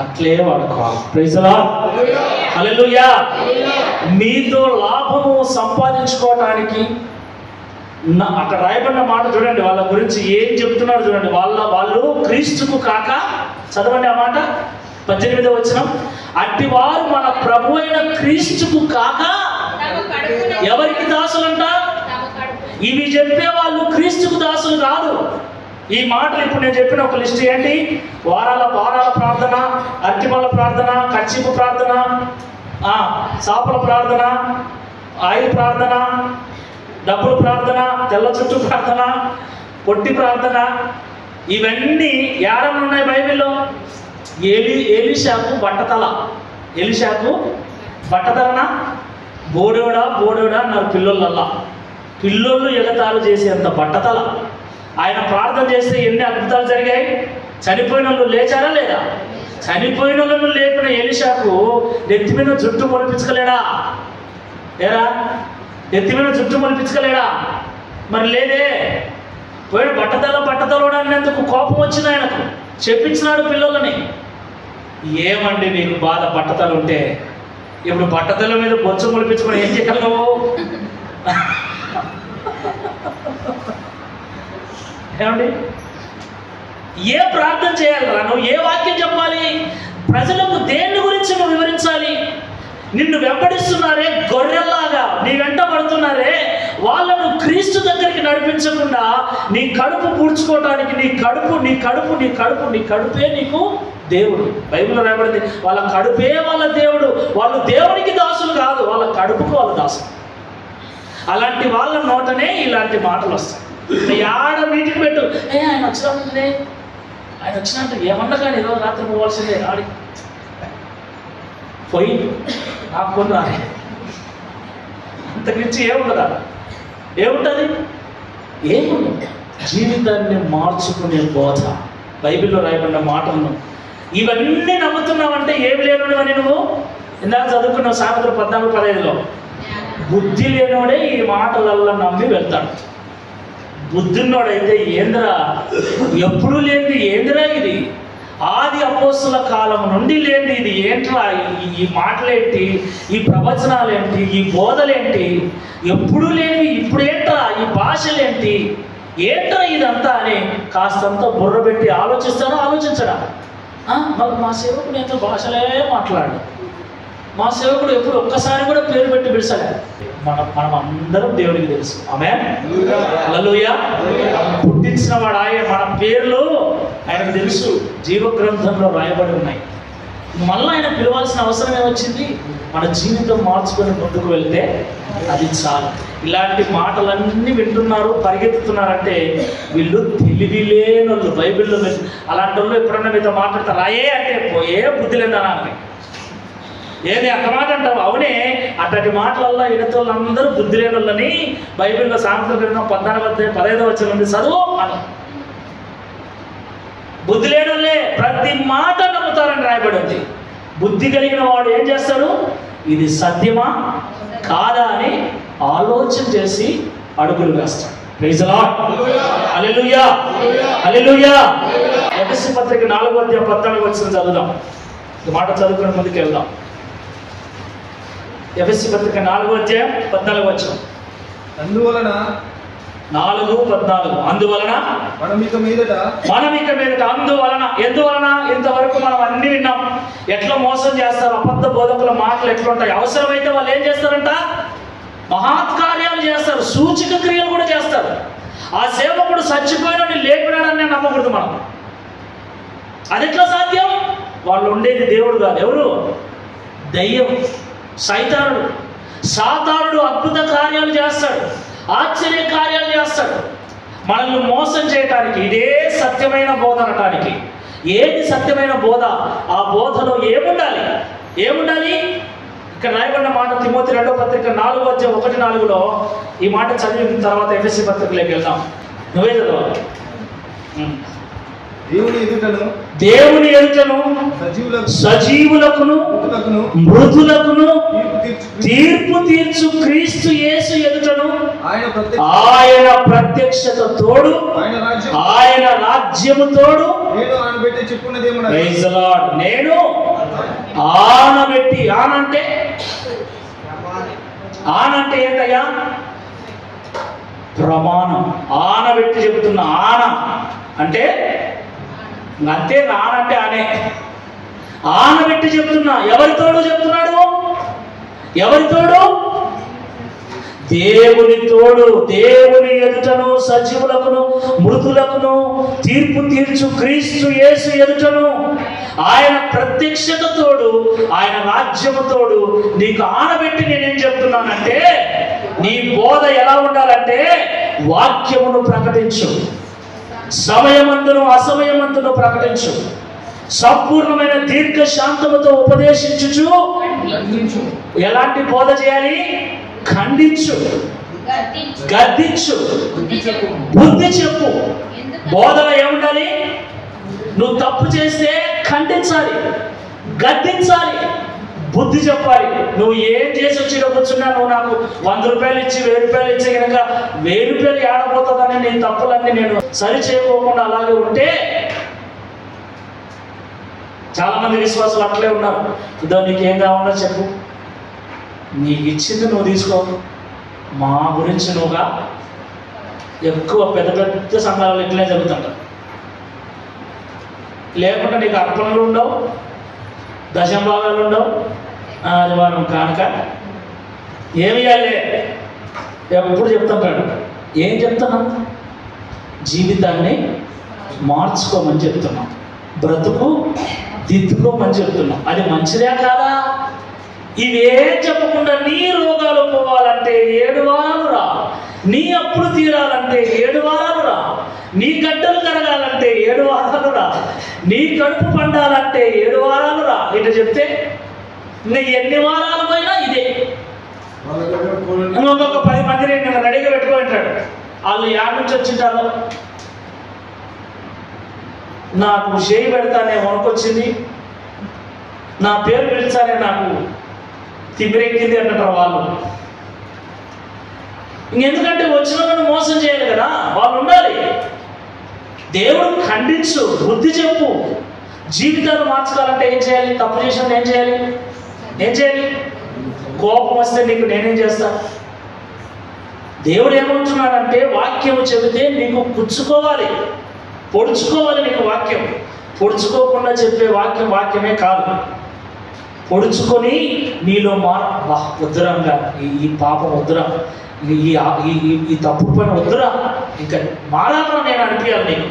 అట్లే వాడుకోవాలి. Praise the lord. హల్లెలూయా. మీతో లాభము సంపాదించుకోవటానికి అక్కడ రాయబడిన మాట చూడండి, వాళ్ళ గురించి ఏం చెప్తున్నారు చూడండి. వాళ్ళు క్రీస్తుకు కాక, చదవండి ఆ మాట 18వ వచనం, అట్టివారు మన ప్రభు అయిన క్రీస్తుకు కాక ఎవరికి దాసులంట? ఇవి చెప్పే వాళ్ళు క్రీస్తుకు దాసులు కాదు. ఈ మాటలు ఇప్పుడు నేను చెప్పిన ఒక లిస్ట్ ఏంటి? వారాల ప్రార్థన, అట్టిమల్ల ప్రార్థన, కచ్చిపు ప్రార్థన, సాపల ప్రార్థన, ఆయిల్ ప్రార్థన, డబ్బుల ప్రార్థన, తెల్ల చుట్టూ ప్రార్థన, పొట్టి ప్రార్థన, ఇవన్నీ ఏడన్నా ఉన్నాయి బైబిల్లో. ఎలీషాకు బట్టతల. ఎలీషాకు బట్టతలనా? బోడోడా అన్నారు పిల్లలల్లా. పిల్లోళ్ళు ఎగతాలు చేసేంత బట్టతల. ఆయన ప్రార్థన చేస్తే ఎన్ని అద్భుతాలు జరిగాయి. చనిపోయిన వాళ్ళు లేచారా లేదా? చనిపోయిన వాళ్ళను లేపిన ఎలీషాకు నెత్తి మీద జుట్టు మొలిపించలేడా? ఏరా, నెత్తి మీద జుట్టు మొలిపించలేడా? మరి లేదే. పోయిన బట్టతల అనేందుకు కోపం వచ్చింది ఆయనకు. చెప్పించినాడు పిల్లలని. ఏమండి నీకు బాధ బట్టతలు ఉంటే? ఇప్పుడు బట్టతల మీద బొచ్చు మొలిపించుకొని ఏం చేయగలవు? ఏమండి, ఏ ప్రార్థన చేయాలరా నువ్వు? ఏ వాక్యం చెప్పాలి? ప్రజలకు దేని గురించి నువ్వు వివరించాలి? నిన్ను వెంబడిస్తున్నారే గొర్రెల్లాగా, నీ వెంట పడుతున్నారే, వాళ్ళను క్రీస్తు దగ్గరికి నడిపించకుండా నీ కడుపు పూడ్చుకోవడానికి నీ కడుపే నీకు దేవుడు. బైబిల్లో రాయబడింది, వాళ్ళ కడుపే వాళ్ళ దేవుడు. వాళ్ళు దేవునికి దాసులు కాదు, వాళ్ళ కడుపుకు వాళ్ళ దాసులు. అలాంటి వాళ్ళ నోటనే ఇలాంటి మాటలు వస్తాయి. ఆడ మీటింగ్ పెట్టు, ఆయన వచ్చినట్లే, ఆయన వచ్చినట్టు ఏమన్నా కానీ ఈరోజు రాత్రి పోవాల్సిందే ఆడి. పోయి నాకు కొన్ని రాని, అంతకుమించి ఏముండదా? ఏముంటుంది? ఏముండదు. జీవితాన్ని మార్చుకునే బోధ, బైబిల్లో రాయబడిన మాటలను ఇవన్నీ నమ్ముతున్నావంటే ఏమి లేనివని నువ్వు ఇందాక చదువుకున్నావు సామెతలు 14:15లో. బుద్ధి లేనివాడే ఈ మాటలల్లో నమ్మి వెళ్తాడు. బుద్ధిన్నోడైతే ఏంద్రా, ఎప్పుడు లేనిది ఏంద్రా ఇది, ఆది అపోస్తుల కాలం నుండి లేనిది ఇది ఏంట్రా, ఈ మాటలేంటి, ఈ ప్రవచనాలేంటి, ఈ బోధలేంటి, ఎప్పుడు లేనివి ఇప్పుడేంట్రా, ఈ భాషలేంటి, ఏంట్రా ఇదంతా అని కాస్తంత బుర్ర పెట్టి ఆలోచిస్తాడా? ఆలోచించడా? మరి మా సేవకుడు ఎంతో భాషలే మాట్లాడు, మా సేవకుడు ఎప్పుడు ఒక్కసారి కూడా పేరు పెట్టి పిలిచాడు. మనం అందరం దేవునికి తెలుసు. ఆమేన్, హల్లెలూయా. పుట్టించిన వాడు ఆయన, మన పేర్లు ఆయనకు తెలుసు, జీవ గ్రంథంలో రాయబడి ఉన్నాయి. మళ్ళీ ఆయన పిలవాల్సిన అవసరం ఏమొచ్చింది? మన జీవితం మార్చుకొని ముందుకు వెళ్తే అది చాలు. ఇలాంటి మాటలన్నీ వింటున్నారు, పరిగెత్తుతున్నారంటే వీళ్ళు తెలివిలేనోళ్ళు. బైబిల్లో అలాంటి వాళ్ళు ఎప్పుడన్నా మీతో మాట్లాడతారు, రాయే అంటే పోయే బుద్ధి లేదనా అని. ఏది అక్క మాట అంటావు? అవునే, అట్లాంటి మాటలల్లో ఇనతోళ్ళందరూ బుద్ధి లేని వాళ్ళని బైబిల్లో సామెతల గ్రంథం 14:15 ఉంది, చదువు అని. బుద్ధి లేని వాళ్ళే ప్రతి మాట నమ్ముతారని రాయబడి ఉంది. బుద్ధి కలిగిన వాడు ఏం చేస్తాడు? ఇది సత్యమా కాదా అని ఆలోచన చేసి అడుగులు వేస్తాడు. ప్రైజ్ ది లార్డ్, హల్లెలూయా, హల్లెలూయా. ఎఫెసీ పత్రిక 4:14 చదువుదాం. ఈ మాట చదువుకుని ముందుకు వెళ్దాం. ఎఫెసీ పత్రిక 4:14. అందువలన 4:14 అందువలన మనం ఇక మీదట అందువలన, ఎందువలన? ఇంతవరకు మనం అన్ని విన్నాం. ఎట్లా మోసం చేస్తారు, అబద్ధ బోధకుల మాటలు ఎట్లుంటాయి. అవసరమైతే వాళ్ళు ఏం చేస్తారంట? మహత్కార్యాలు చేస్తారు, సూచక క్రియలు కూడా చేస్తారు. ఆ సేవకుడు చచ్చిపోయిన లేపినాడని నమ్మకూడదు మనం. అది ఎట్లా సాధ్యం? వాళ్ళు ఉండేది దేవుడు కాదు, ఎవరు? దయ్యం, సైతానుడు. సాతానుడు అద్భుత కార్యాలు చేస్తాడు, ఆశ్చర్య కార్యాలు చేస్తాడు మనల్ని మోసం చేయటానికి. ఇదే సత్యమైన బోధ అనటానికి. ఏది సత్యమైన బోధ? ఆ బోధలో ఏముండాలి? ఏముండాలి? ఇక్కడ రాయబడిన మాట తిమోతి 2వ పత్రిక 4:1-4లో ఈ మాట చదివిన తర్వాత ఎఫెసీ పత్రికలోకి వెళ్దాం. నువ్వే చదవాలి. దేవుని ఎదుటను సజీవులకును మృతులకును తీర్పు తీర్చు క్రీస్తు యేసు ఎదుటను ఆయన ప్రత్యక్షత తోడు, ఆయన రాజ్యము తోడు. Praise the Lord. నేను ఆనబెట్టి, ఆనంటే ఏంటయ్యా? ప్రమాణం. ఆనబెట్టి చెబుతున్నా. ఆన అంటే అంతే, నానంటే ఆనే. ఆనబెట్టి చెప్తున్నా. ఎవరితోడు చెప్తున్నాడు? ఎవరితోడు? దేవుని తోడు. దేవుని ఎదుటను సజీవులకును మృతులకును తీర్పు తీర్చు క్రీస్తు యేసు ఎదుటను ఆయన ప్రత్యక్షత తోడు, ఆయన రాజ్యము తోడు. నీకు ఆనబెట్టి నేనేం చెప్తున్నానంటే, నీ బోధ ఎలా ఉండాలంటే వాక్యమును ప్రకటించు, సమయమందును అసమయమందును ప్రకటించు, సంపూర్ణమైన దీర్ఘ శాంతముతో ఉపదేశించుచు. ఎలాంటి బోధ చేయాలి? ఖండించు, గద్దించు, బుద్ధి చెప్పు. బోధలో ఏముండాలి? నువ్వు తప్పు చేస్తే ఖండించాలి, గద్దించాలి, బుద్ధి చెప్పాలి. నువ్వు ఏం చేసి వచ్చి కూర్చున్నా, నువ్వు నాకు 100 రూపాయలు ఇచ్చి 1000 రూపాయలు ఇచ్చి కనుక 1000 రూపాయలు ఏడబోతుందని నీ తప్పులన్నీ నేను సరి చేయకోకుండా అలాగే ఉంటే, చాలా మంది విశ్వాసాలు అట్లే ఉన్నారు. ఇదో నీకు ఏం కావాలో చెప్పు, నీకు ఇచ్చింది నువ్వు తీసుకో, మా గురించి నువ్వుగా. ఎక్కువ పెద్ద పెద్ద సంఘాలు ఇట్లే జరుగుతుంటారు. లేకుండా నీకు అర్పణలు ఉండవు, దశంభాగాలు ఉండవు, ఆదివారం కానుక ఏమి ఇవ్వాలి? ఎప్పుడు చెప్తుంటాడు. ఏం చెప్తున్నాం? జీవితాన్ని మార్చుకోమని చెప్తున్నాం, బ్రతుకు దిద్దుకోమని చెప్తున్నాం. అది మంచిదే కాదా? ఇవేం చెప్పకుండా నీ రోగాలు పోవాలంటే 7 వారాలు రా, నీ అప్పులు తీరాలంటే 7 వారాలు రా, నీ గడ్డలు కరగాలంటే 7 వారాలు రా, నీ కడుపు పండాలంటే 7 వారాలు రా. ఇట్లా చెప్తే ఇంకా ఎన్ని వారాలు పోయినా ఇదే. వాళ్ళ దగ్గర కోరిక ఇంకొక 10 మందిని నేను రెడీగా పెట్టుకుంటాడు. వాళ్ళు యాడ్ నుంచి వచ్చింటారు. నాకు చేయి పెడతానే వణుకొచ్చింది, నా పేరు పిలిచానే నాకు తిమ్మిరెక్కింది అంటారు వాళ్ళు. ఇంకెందుకంటే వచ్చిన వాళ్ళని మోసం చేయాలి కదా, వాళ్ళు ఉండాలి. దేవుడు ఖండించు, బుద్ధి చెప్పు. జీవితాలు మార్చుకోవాలంటే ఏం చేయాలి? తప్పు చేసినట్టు ఏం చేయాలి? ఏం చేయాలి? కోపం వస్తే నీకు నేనేం చేస్తా? దేవుడు ఏమంటున్నాడంటే వాక్యం చెబితే నీకు పుచ్చుకోవాలి, పొడుచుకోవాలి. నీకు వాక్యం పొడుచుకోకుండా చెప్పే వాక్యమే కాదు. పొడుచుకొని నీలో వద్దురంగా ఈ పాపం వద్దురా, ఈ తప్పు పని వద్దురా, ఇంకా మారాలని నేను అనిపించాలి నీకు.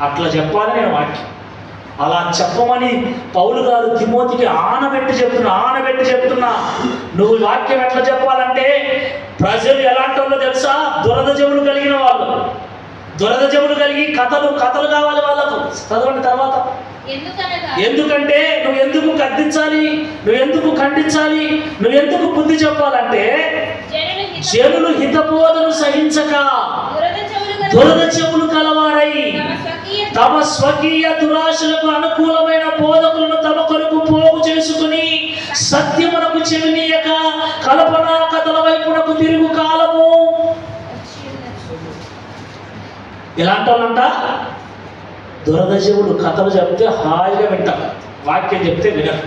అట్లా చెప్పాలి నేను వాక్యం. అలా చెప్పమని పౌలు గారు తిమోతికి ఆనబెట్టి చెప్తున్నా. నువ్వు వాక్యం ఎట్లా చెప్పాలంటే, ప్రజలు ఎలాంటి వాళ్ళో తెలుసా? దురద చెవులు కలిగిన వాళ్ళు. దురద చెవులు కలిగి కథలు కావాలి వాళ్ళకు. చదవండి తర్వాత. ఎందుకంటే నువ్వు ఎందుకు గద్దించాలి, నువ్వు ఎందుకు ఖండించాలి, నువ్వు ఎందుకు బుద్ధి చెప్పాలంటే, జనులు హితబోధను సహించక దురద చెవులు కలవారై తమ స్వకీయ దురాశలకు అనుకూలమైన బోధకులను తమ కొరకు పోగు చేసుకుని సత్యమునకు చెవినీయక కల్పనా కథల వైపునకు తిరుగు కాలము. ఎలాంటి వాళ్ళంట? దురద చెవులు. కథలు చెప్తే హాయిగా వింటాం, వాక్యం చెప్తే వినరు.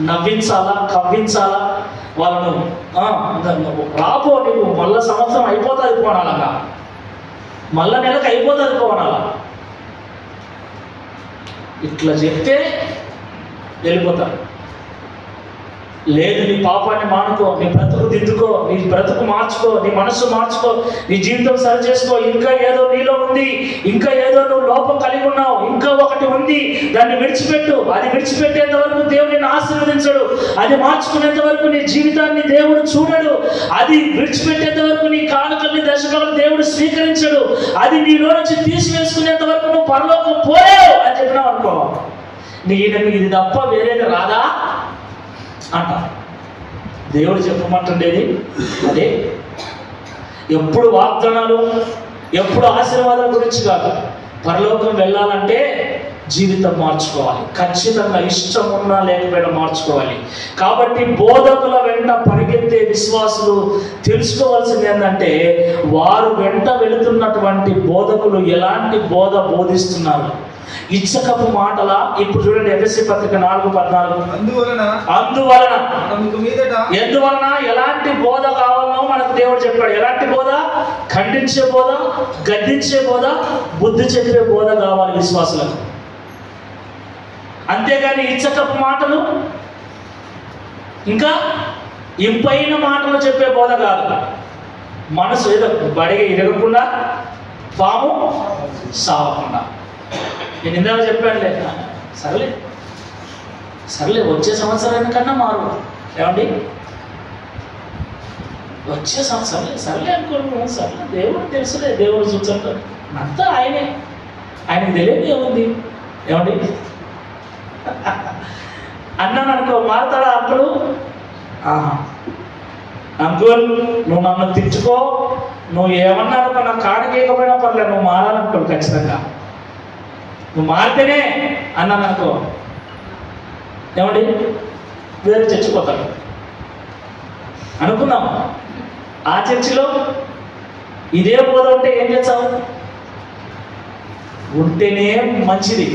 నవ్వించాలా, కవ్వించాలా వాళ్ళను. రాబో నీకు మళ్ళా సంవత్సరం అయిపోతుంది పోనాలగా, మళ్ళా నెలకు అయిపోతుంది పోనాలా. ఇట్లా చెప్తే వెళ్ళిపోతారు. లేదు, నీ పాపాన్ని మానుకో, నీ బ్రతుకు దిద్దుకో, నీ బ్రతుకు మార్చుకో, నీ మనస్సు మార్చుకో, నీ జీవితం సరి చేసుకో. ఇంకా ఏదో నీలో ఉంది, ఇంకా ఏదో నువ్వు లోపం కలిగి ఉన్నావు, ఇంకా ఒకటి ఉంది, దాన్ని విడిచిపెట్టు. అది విడిచిపెట్టేంత వరకు దేవుడు నిన్ను ఆశీర్వదించడు. అది మార్చుకునేంత వరకు నీ జీవితాన్ని దేవుడు చూడడు. అది విడిచిపెట్టేంత వరకు నీ కానుకల్ని దశకాలు దేవుడు స్వీకరించడు. అది నీలో నుంచి తీసివేసుకునేంత వరకు నువ్వు పరలోకం పోలేవు అని చెప్పినావు అనుకో, నీకు ఇది తప్ప వేరేది రాదా అంట. దేవుడు చెప్పమంటుండేది అదే. ఎప్పుడు వాగ్దానాలు, ఎప్పుడు ఆశీర్వాదాల గురించి కాదు. పరలోకం వెళ్ళాలంటే జీవితం మార్చుకోవాలి. ఖచ్చితంగా ఇష్టం ఉన్నా లేకపోయినా మార్చుకోవాలి. కాబట్టి బోధకుల వెంట పరిగెత్తే విశ్వాసులు తెలుసుకోవాల్సింది ఏంటంటే, వారు వెంట వెళుతున్నటువంటి బోధకులు ఎలాంటి బోధ బోధిస్తున్నారు. ఇచ్చకపు మాటల. ఇప్పుడు చూడండి ఎఫెసీ పత్రిక 4:14. అందువలన ఎందువలన ఎలాంటి బోధ కావాలనో మనకు దేవుడు చెప్పాడు. ఎలాంటి బోధ? ఖండించే బోధ, గద్దించే బోధ, బుద్ధి చెప్పే బోధ కావాలి విశ్వాసులకు. అంతేగాని ఇచ్చకపు మాటలు, ఇంకా ఇంపైన మాటలు చెప్పే బోధ కాదు. మనసు ఏదో బడిగా ఇరగకుండా, పాము సావకుండా. నేను ఇందాక చెప్పానులే, సర్లే వచ్చే సంవత్సరానికి కన్నా మారు. ఏమండి, వచ్చే సంవత్సరం సర్లే అనుకోండి, సర్లే దేవుడు తెలుసులే, దేవుడు చూస్తుంటాడు అంతా ఆయనకి తెలియదు ఏముంది. ఏమండి అన్నాను అనుకో, మారుతాడా అంకులు? అంకుల్ నువ్వు నన్ను తిట్టుకో, నువ్వు ఏమన్నా అనుకో, నాకు కాడికేయకపోయినా పర్లేదు, నువ్వు మారాలనుకోడు ఖచ్చితంగా. నువ్వు మారితేనే అన్నాను అనుకో, ఏమండి వేరే చచ్చిపోతాడు అనుకుందాం. ఆ చర్చిలో ఇదే బోధ ఉంటే ఏం చేస్తావు? ఉంటేనే మంచిది.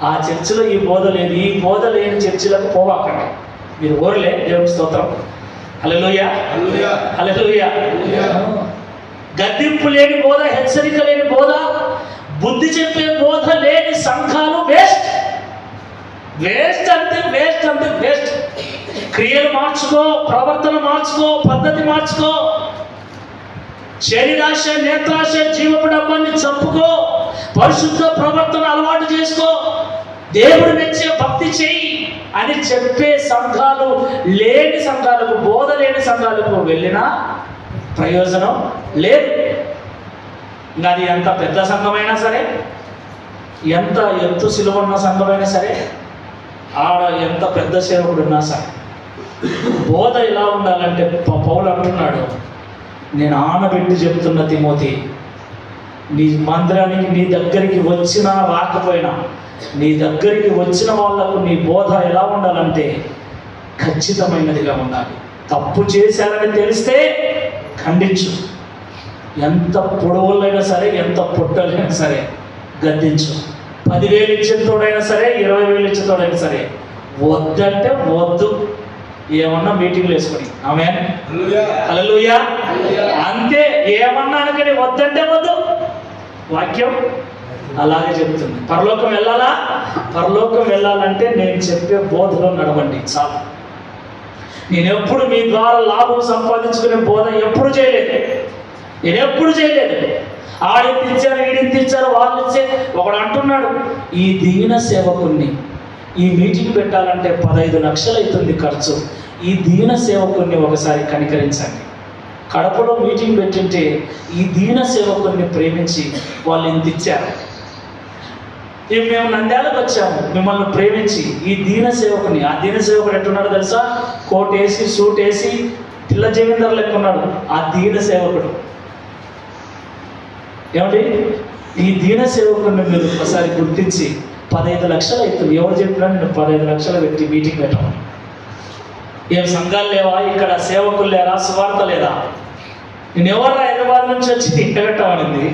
ఆ చర్చిలో ఈ బోధ లేదు, ఈ బోధ లేని చర్చిలకు పోవాకండి. మీరు ఓరలే, దేవుని స్తోత్రం. హల్లెలూయా, హల్లెలూయా. గద్దింపు లేని బోధ, హెచ్చరిక లేని బోధ, బుద్ధి చెప్పే బోధ లేని సంఘాలు వేస్ట్. క్రియలు మార్చుకో, ప్రవర్తన మార్చుకో, పద్ధతి మార్చుకో, శరీరాశ, నేత్రాశ, జీవపు డబ్బాన్ని చంపుకో, పరిశుద్ధ ప్రవర్తన అలవాటు చేసుకో, దేవుడు మెచ్చే భక్తి చెయ్యి అని చెప్పే సంఘాలు లేని సంఘాలకు, బోధ లేని సంఘాలకు వెళ్ళినా ప్రయోజనం లేదు. ఇంకా అది ఎంత పెద్ద సంఘమైనా సరే, ఎంత ఎత్తు సిలువ ఉన్న సంఘమైనా సరే, ఆడ ఎంత పెద్ద సేవకుడు ఉన్నా సరే, బోధ ఎలా ఉండాలంటే పౌలు అంటున్నాడు, నేను ఆనబెట్టి చెప్తున్న తిమోతి, నీ మందిరానికి నీ దగ్గరికి వచ్చినా రాకపోయినా నీ దగ్గరికి వచ్చిన వాళ్లకు నీ బోధ ఎలా ఉండాలంటే ఖచ్చితమైనదిగా ఉండాలి. తప్పు చేశారని తెలిస్తే ఖండించు, ఎంత పొడవులైనా సరే, ఎంత పొట్టలైనా సరే గద్దించు. 10,000 ఇచ్చేతోడైనా సరే, 20,000 ఇచ్చేతోడైనా సరే, వద్దంటే వద్దు. ఏమన్నా మీటింగ్లు వేసుకొని ఆమేన్, హల్లెలూయా, అంతే. ఏమన్నా అనుకుని వద్దంటే వద్దు. వాక్యం అలాగే చెప్తుంది. పరలోకం వెళ్ళాలా? పరలోకం వెళ్ళాలంటే నేను చెప్పే బోధలో నడవండి చాలు. నేను ఎప్పుడు మీ ద్వారా లాభం సంపాదించుకునే బోధ ఎప్పుడు చేయలేదు. నేను ఎప్పుడు చేయలేదు. ఆడింత ఇచ్చారు, వీడింత ఇచ్చారు, వాళ్ళు ఇచ్చే. ఒకడు అంటున్నాడు, ఈ దీన సేవకుణ్ణి ఈ మీటింగ్ పెట్టాలంటే 15 లక్షలు అవుతుంది ఖర్చు. ఈ దీన సేవకుణ్ణి ఒకసారి కనికరించండి. కడపలో మీటింగ్ పెట్టింటే ఈ దీన సేవకుల్ని ప్రేమించి వాళ్ళు ఇంత ఇచ్చారు. మేము నంద్యాలకు వచ్చాము మిమ్మల్ని ప్రేమించి. ఈ దీన సేవకుని, ఆ దీన సేవకుడు ఎట్టున్నాడు తెలుసా? కోట్ వేసి సూట్ వేసి పిల్ల జమీందారు లెక్క ఉన్నాడు ఆ దీన సేవకుడు. ఏమండి, ఈ దీన సేవకుడిని మీరు ఒకసారి గుర్తించి 15 లక్షలు అవుతుంది. ఎవరు చెప్పినా నేను 15 లక్షలు పెట్టి మీటింగ్ పెట్టాను. ఏం సంఘాలు లేవా ఇక్కడ? సేవకులు లేరా? సువార్త లేదా? నేను ఎవరు హైదరాబాద్ నుంచి వచ్చి పెట్టమనింది.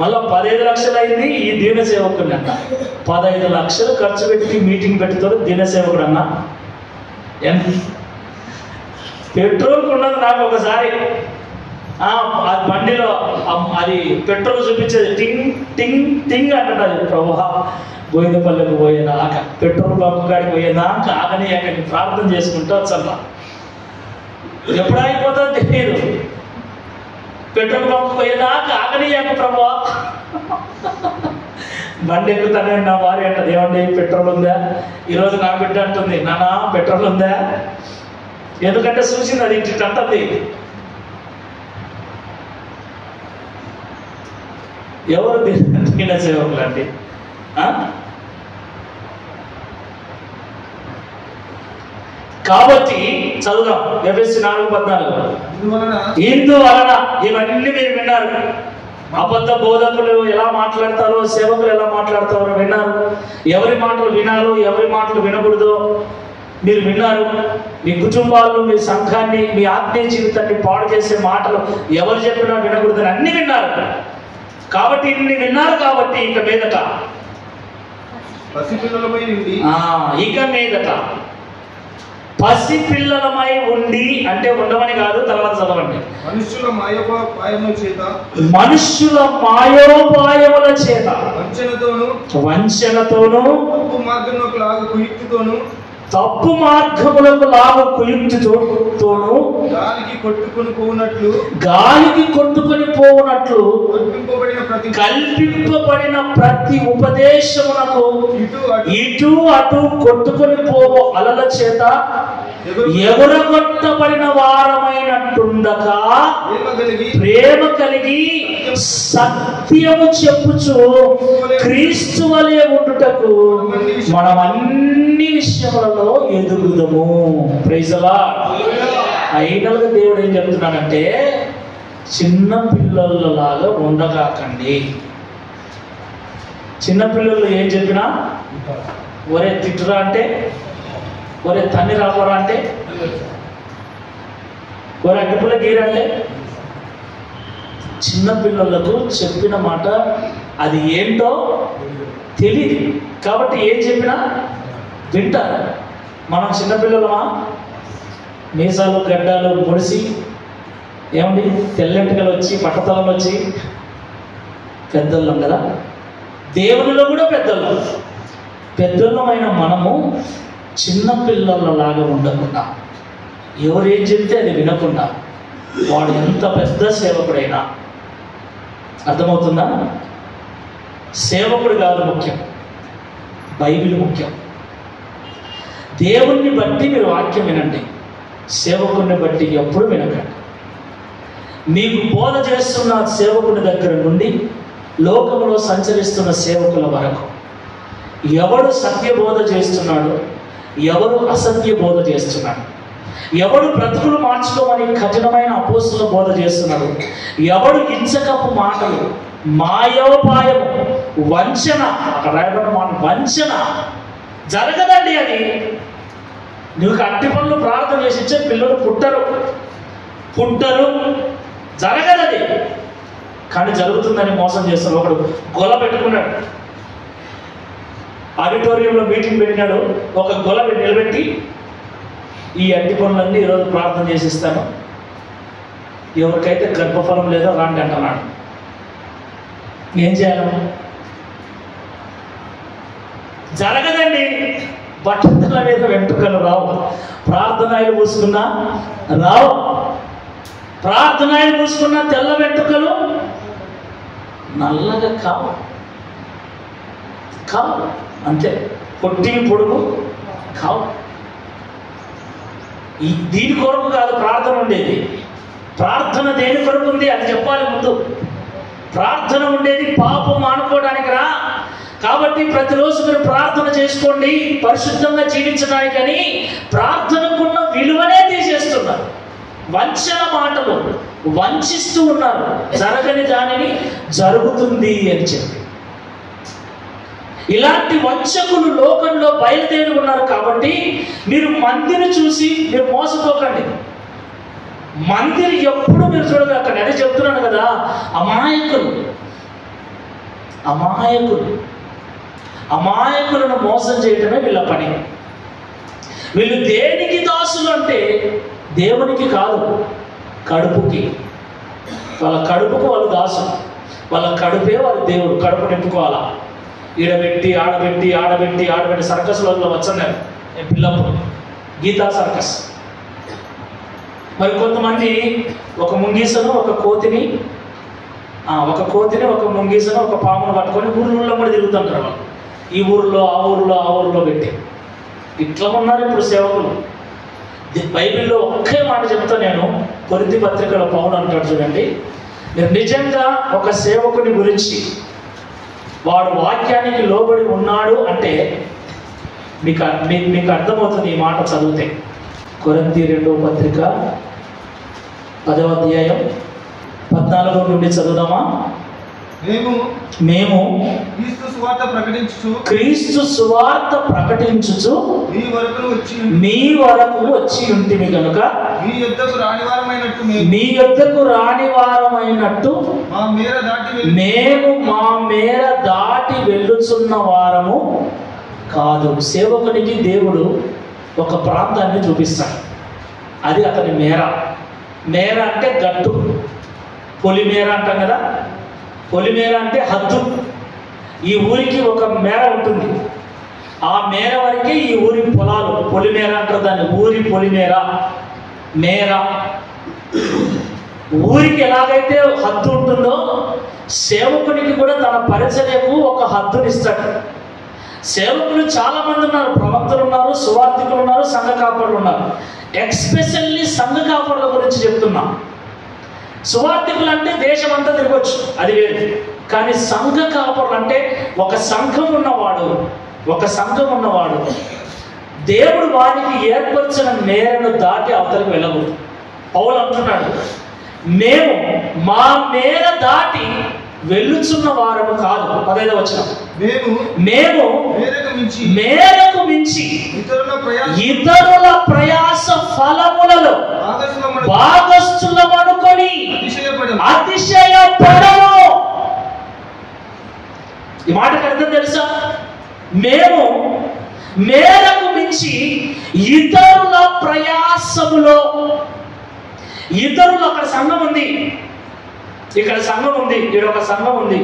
మళ్ళీ 15 లక్షలు అయింది ఈ దీన సేవకుడిని అన్న. 15 లక్షలు ఖర్చు పెట్టి మీటింగ్ పెట్టుతాడు దీన సేవకుడు అన్న. పెట్రోల్కి ఉన్నది నాకు ఒకసారి బండిలో అది పెట్రోల్ చూపించేది టింగ్ టింగ్ టింగ్ అంటున్నది. ప్రభా గోవిందపల్లికి పోయేదాక, పెట్రోల్ బంక్ కాడికి పోయేదాక ఆగని అక్కడికి ప్రార్థన చేసుకుంటూ వచ్చల్లా. ఎప్పుడు అయిపోతుందో తెలియదు. పెట్రోల్ బంక్ పోయేదాకా ఆగనీయాక ప్రభా. బండి ఎక్కుతానే నా భార్య అంటది, ఏమండి పెట్రోల్ ఉందా? ఈరోజు నా బిడ్డ అంటుంది, నానా పెట్రోల్ ఉందా? ఎందుకంటే చూసింది అది ఇంటి అంటుంది. ఎవరు దీన సేవకులు అండి? కాబట్టి చదువుదాం ఎఫెసీ 4:14. ఇందువలన ఇవన్నీ మీరు విన్నారు. అబద్ధ బోధకులు ఎలా మాట్లాడతారో, సేవకులు ఎలా మాట్లాడతారో విన్నారు. ఎవరి మాటలు వినాలో, ఎవరి మాటలు వినకూడదో మీరు విన్నారు. మీ కుటుంబాలను, మీ సంఘాన్ని, మీ ఆత్మీయ జీవితాన్ని పాడు చేసే మాటలు ఎవరు చెప్పినా వినకూడదని అన్ని విన్నారు. కాబట్టి ఇన్ని విన్నారు కాబట్టి ఇక మీదట ఇక మీదట పసిపిల్లలమై ఉండి, అంటే ఉండమని కాదు, తర్వాత చదవండి. మనుష్యుల మాయోపాయముల చేత వంచనతోను తప్పు మార్గములకు లాగు కుయుక్తితోను గాలికి కొట్టుకొని పోవునట్లు కల్పింపబడిన ప్రతి ఉపదేశమునకు ఇటు అటు కొట్టుకొని పోవు అలల చేత ఎగురగొట్టబడిన వారమైనట్టుండగా ప్రేమ కలిగి సత్యము చెప్పుచు క్రీస్తు వలె ఉండుటకు మనం అన్ని విషయములలో ఎదుగుదము. Praise the lord. ఫైనల్గా దేవుడు ఏం చెప్తున్నాడంటే, చిన్న పిల్లలలాగా ఉండకాకండి. చిన్నపిల్లలు ఏం చెప్పినా ఒరే తిట్టురా అంటే, ఒరే తన్ని రాపోరా అంటే, ఒరే అగ్గిపుల్ల గీరంటే, చిన్నపిల్లలకు చెప్పిన మాట అది ఏంటో తెలియదు. కాబట్టి ఏం చెప్పినా వింటారు. మనం చిన్నపిల్లలమా? మీసాలు గడ్డాలు పొడిసి, ఏమండి తెల్లెంటికలు వచ్చి, పట్టతలను వచ్చి పెద్దోళ్ళం కదా. దేవునిలో కూడా పెద్దోళ్ళమైన మనము చిన్నపిల్లలలాగా ఉండకుండా, ఎవరేం చెప్తే అది వినకుండా, వాడు ఎంత పెద్ద సేవకుడైనా, అర్థమవుతుందా? సేవకుడు కాదు ముఖ్యం, బైబిల్ ముఖ్యం. దేవుణ్ణి బట్టి మీరు వాక్యం వినండి, సేవకుడిని బట్టి ఎప్పుడు వినకండి. మీకు బోధ చేస్తున్న సేవకుని దగ్గర నుండి లోకంలో సంచరిస్తున్న సేవకుల వరకు ఎవడు సత్య బోధ చేస్తున్నాడు, ఎవరు అసత్య బోధ చేస్తున్నాడు, ఎవడు బ్రతుకులు మార్చుకోమని కఠినమైన అపోస్తుల బోధ చేస్తున్నాడు, ఎవడు ఇచ్చకపు మాటలు, మాయోపాయము, వంచన, అక్కడ రాయబడిన మాట వంచన జరగదండి. అది నువ్వు అట్టి పనులు ప్రార్థన చేసి ఇచ్చే పిల్లలు పుట్టరు జరగదది. కానీ జరుగుతుందని మోసం చేస్తాడు. ఒకడు గొల పెట్టుకున్నాడు, ఆడిటోరియంలో మీటింగ్ పెట్టినాడు, ఒక గొల నిలబెట్టి ఈ అట్టి పనులన్నీ ఈరోజు ప్రార్థన చేసి ఇస్తాను, ఎవరికైతే గర్భఫలం లేదో రాండి అంటున్నాడు. ఏం చేయాలి? జరగదండి. బట్టల మీద వెంట్రుకలు రావు, ప్రార్థనాయలు పూసుకున్నా రావు, ప్రార్థనాయలు పూసుకున్న తెల్ల వెంట్రుకలు నల్లగా కావు అంతే, పొట్టి పొడుగు కావు. దీని కొరకు కాదు ప్రార్థన ఉండేది. ప్రార్థన దేని కొరకు ఉంది అది చెప్పాలి ముందు. ప్రార్థన ఉండేది పాపం మానుకోవడానికి రా. కాబట్టి ప్రతిరోజు మీరు ప్రార్థన చేసుకోండి పరిశుద్ధంగా జీవించడానికని ప్రార్థనకున్న విలువనే తీసేస్తున్నారు. వంచన మాటలు వంచిస్తూ ఉన్నారు, జరగని దానిని జరుగుతుంది అని చెప్పి. ఇలాంటి వంచకులు లోకంలో బయలుదేరి ఉన్నారు. కాబట్టి మీరు మందిని చూసి మీరు మోసపోకండి. మందిని ఎప్పుడు మీరు చూడగలకండి. అదే చెప్తున్నాను కదా, అమాయకులను మోసం చేయటమే వీళ్ళ పని. వీళ్ళు దేనికి దాసులు అంటే దేవునికి కాదు, కడుపుకి. వాళ్ళ కడుపుకు వాళ్ళు దాసులు, వాళ్ళ కడుపే వాళ్ళ దేవుడు. కడుపు నింపుకోవాలా, ఈడబెట్టి ఆడబెట్టి సర్కస్లలో వచ్చాను పిల్లప్పుడు, గీతా సర్కస్. మరి కొంతమంది ఒక ముంగీసను ఒక కోతిని ఒక ముంగీసను ఒక పామును పట్టుకొని ఊళ్ళో కూడా తిరుగుతుంటారు వాళ్ళు. ఈ ఊరిలో ఆ ఊరిలో పెట్టి ఇట్లా ఉన్నారు ఇప్పుడు సేవకులు. బైబిల్లో ఒకే మాట చెప్తా నేను. కొరింథీ పత్రికలో పౌలు అంటాడు చూడండి, మీరు నిజంగా ఒక సేవకుని గురించి వాడు వాక్యానికి లోబడి ఉన్నాడు అంటే మీకు అర్థమవుతుంది ఈ మాట చదివితే. కొరింథీ 2వ పత్రిక 10వ అధ్యాయం 14 నుండి చదువుదామా? మేము క్రీస్తు సువార్త ప్రకటించుచు మీ వరకు వచ్చి ఉంటిమి కనుక మీ యొద్దకు రాని వారమైనట్టు మేము మా మేర దాటి వెళ్ళుచున్న వారము కాదు. సేవకునికి దేవుడు ఒక ప్రాంతాన్ని చూపిస్తాడు, అది అతని మేర అంటే గట్టు. పొలిమేర అంటాం కదా, పొలిమేర అంటే హద్దు. ఈ ఊరికి ఒక మేర ఉంటుంది, ఆ మేర వరకే ఈ ఊరి పొలాలు. పొలిమేర అంటారు దాన్ని, ఊరి పొలిమేర మేర. ఊరికి ఎలాగైతే హద్దు ఉంటుందో సేవకునికి కూడా తన పరిచర్యకు ఒక హద్దునిస్తాడు. సేవకులు చాలా మంది ఉన్నారు, ప్రవక్తలు ఉన్నారు, సువార్థికులు ఉన్నారు, సంఘ కాపరులు ఉన్నారు. ఎక్స్పెషల్లీ సంఘ కాపరుల గురించి చెప్తున్నా. సువార్థికులు అంటే దేశం అంతా తిరగచ్చు, అది వేరు. కానీ సంఘ కాపరులు అంటే ఒక సంఘం ఉన్నవాడు దేవుడు వారికి ఏర్పరిచిన మేరను దాటి అవతలికి వెళ్ళకూడదు. పౌలు అంటున్నాడు, మేము మా మేర దాటి వెళ్ళుచున్న వారము కాదు. 15వ వచనం, మేము మేరకు మించి ఇతరుల ప్రయాస ఫలములలో భాగస్థులమనుకొని అతిశయపడము. ఈ మాటకు అర్థం తెలుసా? మేము మేరకు మించి ఇతరుల ప్రయాసములో, ఇతరులు, అక్కడ సంఘం ఉంది, ఇక్కడ సంఘం ఉంది, ఈడొక సంఘం ఉంది,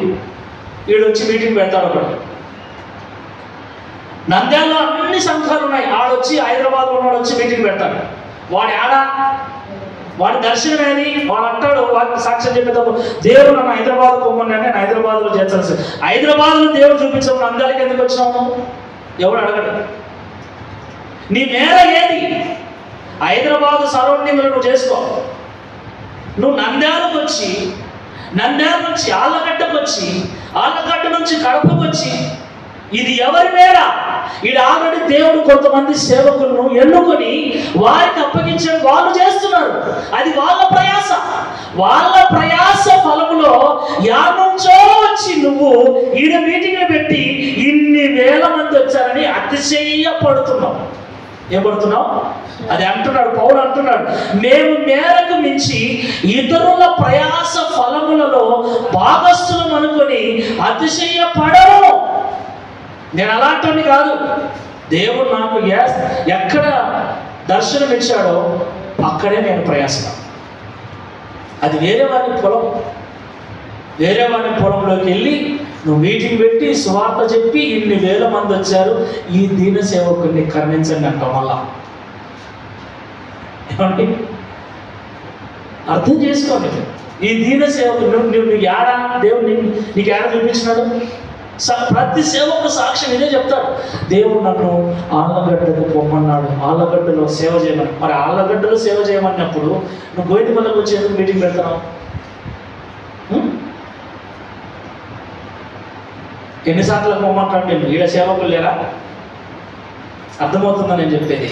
ఈడు వచ్చి మీటింగ్ పెడతాడు. ఒకడు నంద్యాలలో అన్ని సంఘాలు ఉన్నాయి, ఆడొచ్చి హైదరాబాద్ ఉన్నాడు వచ్చి మీటింగ్ పెడతాడు. వాడి దర్శనం ఏది? వాడు అంటాడు, వాడికి సాక్ష్యం చెప్పేటప్పుడు, దేవుడు నన్ను హైదరాబాద్ పొమ్మని అంటే నేను హైదరాబాద్లో చేర్చాల్సి. హైదరాబాద్లో దేవుడు చూపించాము, నంద్యాలకి ఎందుకు వచ్చినాము? ఎవడు అడగడు. నీ మేర ఏది? హైదరాబాద్ సరౌండింగ్లో నువ్వు చేసుకో. నువ్వు నంద్యాలకు వచ్చి, నంద్యాల నుంచి ఆళ్ళగడ్డకు వచ్చి, ఆళ్ళగడ్డ నుంచి కడపకు వచ్చి, ఇది ఎవరి మేర? ఇది ఆల్రెడీ దేవుడు కొంతమంది సేవకులను ఎన్నుకొని వారికి అప్పగించడం వాళ్ళు చేస్తున్నారు. అది వాళ్ళ ప్రయాస ఫలములో యానుంచో వచ్చి నువ్వు ఈడ మీటింగ్లు పెట్టి ఇన్ని వేల మంది వచ్చారని అతిశయపడుతున్నావు. ఏం పడుతున్నావు? అది అంటున్నాడు పౌలు, అంటున్నాడు మేము మేరకు మించి ఇతరుల ప్రయాస ఫలములలో భాగస్థులం అనుకొని అతిశయపడము. నేను అలాంటి కాదు. దేవుడు నాకు ఎక్కడ దర్శనం ఇచ్చాడో అక్కడే నేను ప్రయాస. అది వేరే వారి పొలంలోకి వెళ్ళి నువ్వు మీటింగ్ పెట్టి సువార్త చెప్పి ఇన్ని వేల మంది వచ్చారు, ఈ దీన సేవకుడిని కరుణించండి అంటాం. మళ్ళా ఏమండి అర్థం చేసుకోండి. ఈ దీన సేవకుడు నువ్వు ఏడా దేవుడు నీకు ఏడా చూపించినాడు? ప్రతి సేవకు సాక్ష్యం ఇదే చెప్తాడు. దేవుడు నన్ను ఆళ్ళగడ్డకు పొమ్మన్నాడు, ఆళ్ళగడ్డలో సేవ చేయమని. మరి ఆళ్ళగడ్డలో సేవ చేయమన్నప్పుడు నువ్వు గోయిటిమల్లకు వచ్చి ఎందుకు మీటింగ్ పెడతావు? ఎన్నిసార్లు పొమ్మంటాడు? నేను ఈడ సేవకులు లేరా? అర్థమవుతుందా నేను చెప్పేది?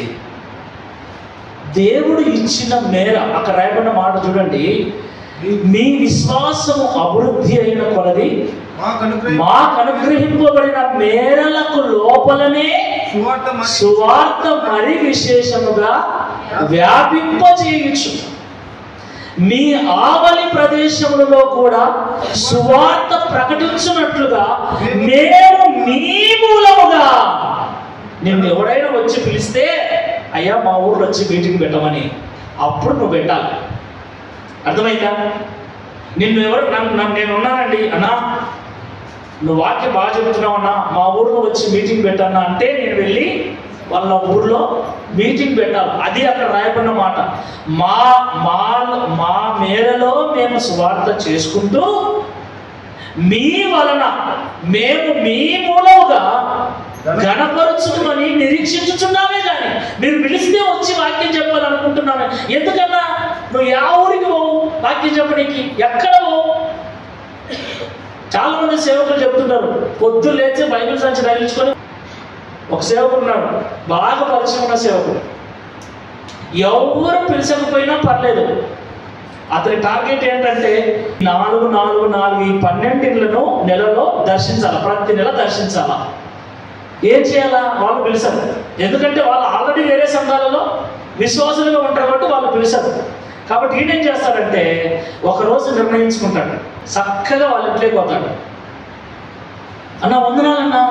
దేవుడు ఇచ్చిన మేర అక్కడ రాయబడిన మాట చూడండి, మీ విశ్వాసము అభివృద్ధి అయిన కొలది మాకు అనుగ్రహింపబడిన మేరలకు లోపలనే సువార్త మరి విశేషముగా వ్యాపింపజేయచ్చు. మీ ఆవలి ప్రదేశములలో కూడా సువార్త ప్రకటించినట్లుగా మేము మీ మూలముగా. నిన్ను ఎవడైనా వచ్చి పిలిస్తే అయ్యా మా ఊర్లో వచ్చి మీటింగ్ పెట్టమని, అప్పుడు నువ్వు పెట్టాలి. అర్థమైందా? నిన్ను ఎవరు నేను ఉన్నానండి అన్నా, నువ్వు వాక్యం బాగా చెబుతున్నావు అన్నా, మా ఊర్లో వచ్చి మీటింగ్ పెట్టన్నా అంటే నేను వెళ్ళి వాళ్ళ ఊర్లో మీటింగ్ పెట్టాలి. అది అక్కడ రాయబడిన మాట. మా మేరలో మేము సువార్త చేసుకుంటూ మీ వలన మేము మీ మూలముగా ఘనపరచుమని నిరీక్షించుచున్నామే. కానీ మీరు పిలిస్తే వచ్చి వాక్యం చెప్పాలనుకుంటున్నామే. ఎందుకన్నా నువ్వు యా ఊరికి పోవు వాక్యం చెప్పడానికి? ఎక్కడ పోవు? చాలా మంది సేవకులు చెప్తున్నారు, పొద్దున్న లేచి బైబిల్ సంచి తగిలించుకొని. ఒక సేవకుడు ఉన్నాడు, బాగా పరిచయం ఉన్న సేవకుడు. ఎవరు పిలిచకపోయినా పర్లేదు, అతని టార్గెట్ ఏంటంటే 4 ఈ 12 ఇళ్లను నెలలో దర్శించాలి, ప్రతి నెల దర్శించాలా. ఏం చేయాలా? వాళ్ళు పిలిచారు. ఎందుకంటే వాళ్ళు ఆల్రెడీ వేరే సంఘాలలో విశ్వాసులుగా ఉంటారు కాబట్టి వాళ్ళు పిలిచారు. కాబట్టి ఈయన ఏం చేస్తాడంటే ఒకరోజు నిర్ణయించుకుంటాడు, చక్కగా వాళ్ళ ఇంట్లోకి పోతాడు. అన్న వందనాలన్నా,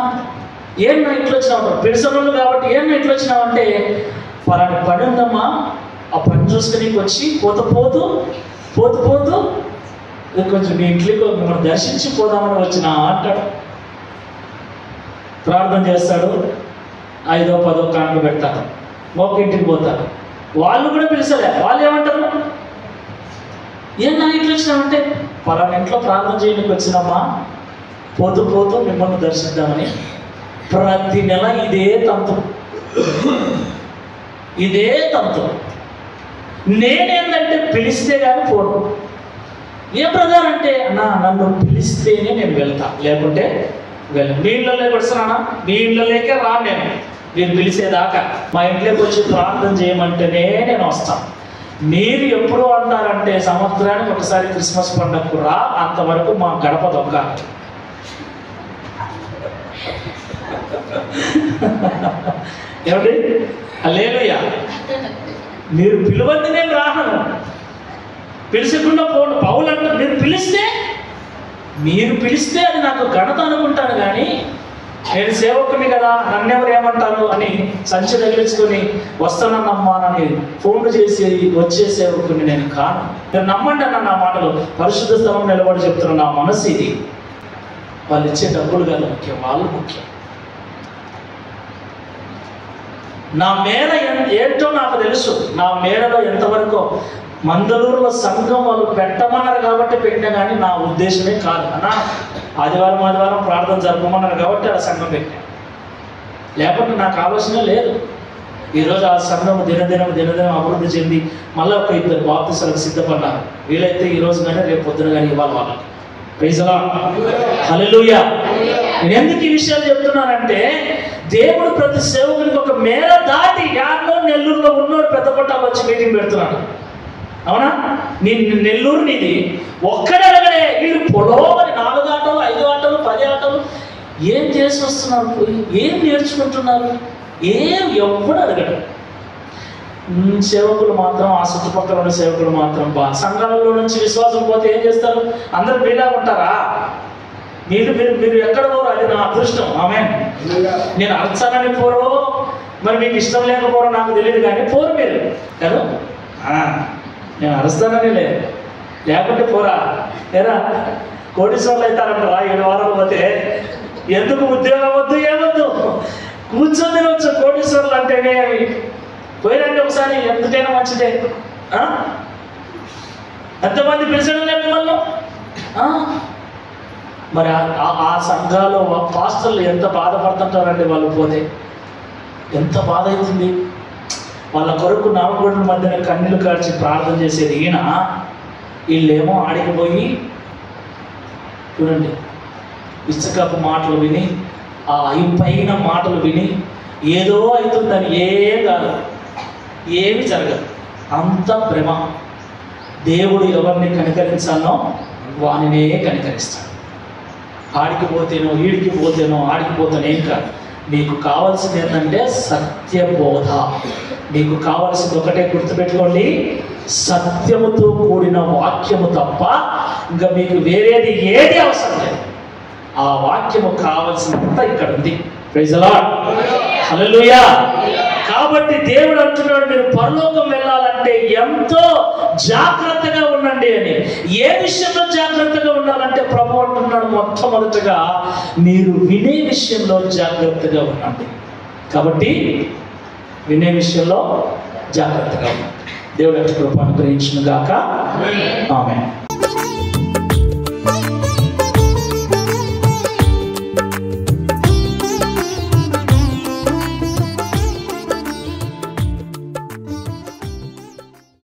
ఏం నా ఇంట్లో వచ్చినావు? పిలిచనులు కాబట్టి ఏం నా ఇంట్లో వచ్చినావు అంటే, పలాని పని ఉందమ్మా, ఆ పని చూసుకుని వచ్చి పోతూ కొంచెం మీ ఇంట్లోకి మిమ్మల్ని దర్శించి పోదామని వచ్చినా అంటాడు. ప్రార్థన చేస్తాడు, 5వ 10వ కానుక పెడతారు, ఒక ఇంటికి పోతారు. వాళ్ళు కూడా పిలిచలే. వాళ్ళు ఏమంటారు? ఏం నా ఇంట్లో వచ్చినామంటే, పలానా ఇంట్లో ప్రార్థన చేయడానికి వచ్చినామా, పోతూ మిమ్మల్ని దర్శిద్దామని. ప్రతి నెల ఇదే తంతు. నేనేందంటే పిలిస్తే కానీ పోను. ఏ బ్రదర్ అంటే, అన్నా నన్ను పిలిస్తేనే నేను వెళ్తా, లేకుంటే వెళ్ళను. మీ ఇళ్ళలోకి వస్తున్నానా? మీ ఇళ్ళలోకే రాను నేను, మీరు పిలిచేదాకా. మా ఇంట్లోకి వచ్చి ప్రార్థన చేయమంటేనే నేను వస్తాను. మీరు ఎప్పుడు అంటారంటే, సంవత్సరానికి ఒకసారి క్రిస్మస్ పండుగకు రా, అంతవరకు మా గడప దొక్కాలి. ఏమండి? హల్లెలూయా. మీరు పిలువండి, నేను రాను. పిలిచకుండా పోను. పౌలు అంటే మీరు పిలిస్తే అది నాకు ఘనత అనుకుంటాను, కానీ నేను సేవకుని కదా, నన్నెవరు ఏమంటారు అని సంచి తగిలించుకొని వస్తానమ్మా ఫోన్లు చేసి వచ్చే సేవకుని నేను కాను. మీరు నమ్మండి అన్న నా మాటలు. పరిశుద్ధ స్థలం నిలబడి చెప్తున్న నా మనసు ఇది. వాళ్ళు ఇచ్చే డబ్బులు కాదు ముఖ్యం, వాళ్ళు ముఖ్యం. నా మేర ఏంటో నాకు తెలుసు. నా మేరలో ఎంతవరకు మందలూరులో సంఘం వాళ్ళు పెట్టమన్నారు కాబట్టి పెట్టినా, కానీ నా ఉద్దేశమే కాదు అన్నా. ఆదివారం ప్రార్థన జరపమన్నారు కాబట్టి ఆ సంఘం పెట్టా, లేకపోతే నాకు ఆలోచన లేదు. ఈరోజు ఆ సంఘం దినదినం అభివృద్ధి చెంది మళ్ళీ ఒక 2 బాప్తిసాలకు సిద్ధపడ్డారు. వీలైతే ఈ రోజు కానీ రేపు పొద్దున కానీ ఇవ్వాలి వాళ్ళకి. Praise the lord. హల్లెలూయా. నేను ఎందుకు ఈ విషయాలు చెప్తున్నానంటే, దేవుడు ప్రతి సేవకునికి ఒక మేర దాటి యాడ్లో నెల్లూరులో ఉన్నోడు పెద్ద పట్టాలు వచ్చి మీటింగ్ పెడుతున్నాడు. అవునా? నీ నెల్లూరు నీది, ఒక్కడే అడగడే. వీళ్ళు పొలోమని 4 ఆటలు 5 ఆటలు 10 ఆటలు ఏం చేసి వస్తున్నారు, ఏం నేర్చుకుంటున్నారు, ఎవ్వడు అడగడు. సేవకులు మాత్రం, ఆ చుట్టుపక్కల ఉన్న సేవకులు మాత్రం సంఘాలలో నుంచి విశ్వాసం పోతే ఏం చేస్తారు? అందరూ మీలా ఉంటారా? మీరు ఎక్కడ పోరు, అది నా అదృష్టం. ఆమె నేను అరచాలని పోరో, మరి మీకు ఇష్టం లేకపోరో నాకు తెలియదు, కానీ పోరు మీరు కదా. నేను అరుస్తానని లేకుంటే పోరా. లేరా కోటీశ్వర్లు అవుతారంటారా 7 వారాలు పోతే? ఎందుకు ఉద్యోగం వద్దు, ఏమొద్దు, కూర్చొని తినొచ్చు. కోటీశ్వర్లు అంటేనే అవి పోయినండి ఒకసారి, ఎందుకైనా మంచిదే. ఎంతమంది పిలిచడం లేదు మిమ్మల్ని. మరి ఆ సంఘాలు పాస్టర్లు ఎంత బాధపడుతుంటారండి వాళ్ళు పోతే. ఎంత బాధ అవుతుంది వాళ్ళ కొరకు. 4 గోడల మధ్యన కన్నీళ్లు కార్చి ప్రార్థన చేసేది ఈయన, వీళ్ళేమో ఆడికిపోయి చూడండి ఇసుకపు మాటలు విని, ఆ అయిపోయిన మాటలు విని ఏదో అవుతుందని ఏం కాదు, ఏమి జరగదు, అంత భ్రమ. దేవుడు ఎవరిని కనికరించానో వానినే కనికరిస్తాడు. ఆడికి పోతేనో ఈడికి పోతేనో ఆడికి పోతేనో ఏం కాదు. మీకు కావాల్సింది ఏంటంటే సత్యబోధ. మీకు కావాల్సింది ఒకటే గుర్తుపెట్టుకోండి, సత్యముతో కూడిన వాక్యము తప్ప ఇంకా మీకు వేరేది ఏది అవసరం లేదు. ఆ వాక్యము కావాల్సినంత ఇక్కడ ఉంది. ప్రైజ్ ది లార్డ్, హల్లెలూయా. కాబట్టి దేవుడు అంటున్నాడు, మీరు పరలోకం వెళ్ళాలంటే ఎంతో జాగ్రత్తగా ఉండండి అని. ఏ విషయంలో జాగ్రత్తగా ఉండాలంటే ప్రభు అంటున్నాడు, మొట్టమొదటిగా మీరు వినే విషయంలో జాగ్రత్తగా ఉండండి. కాబట్టి వినే విషయంలో జాగ్రత్తగా ఉండండి. దేవుడు కృప అనుగ్రహించును గాక. ఆమేన్.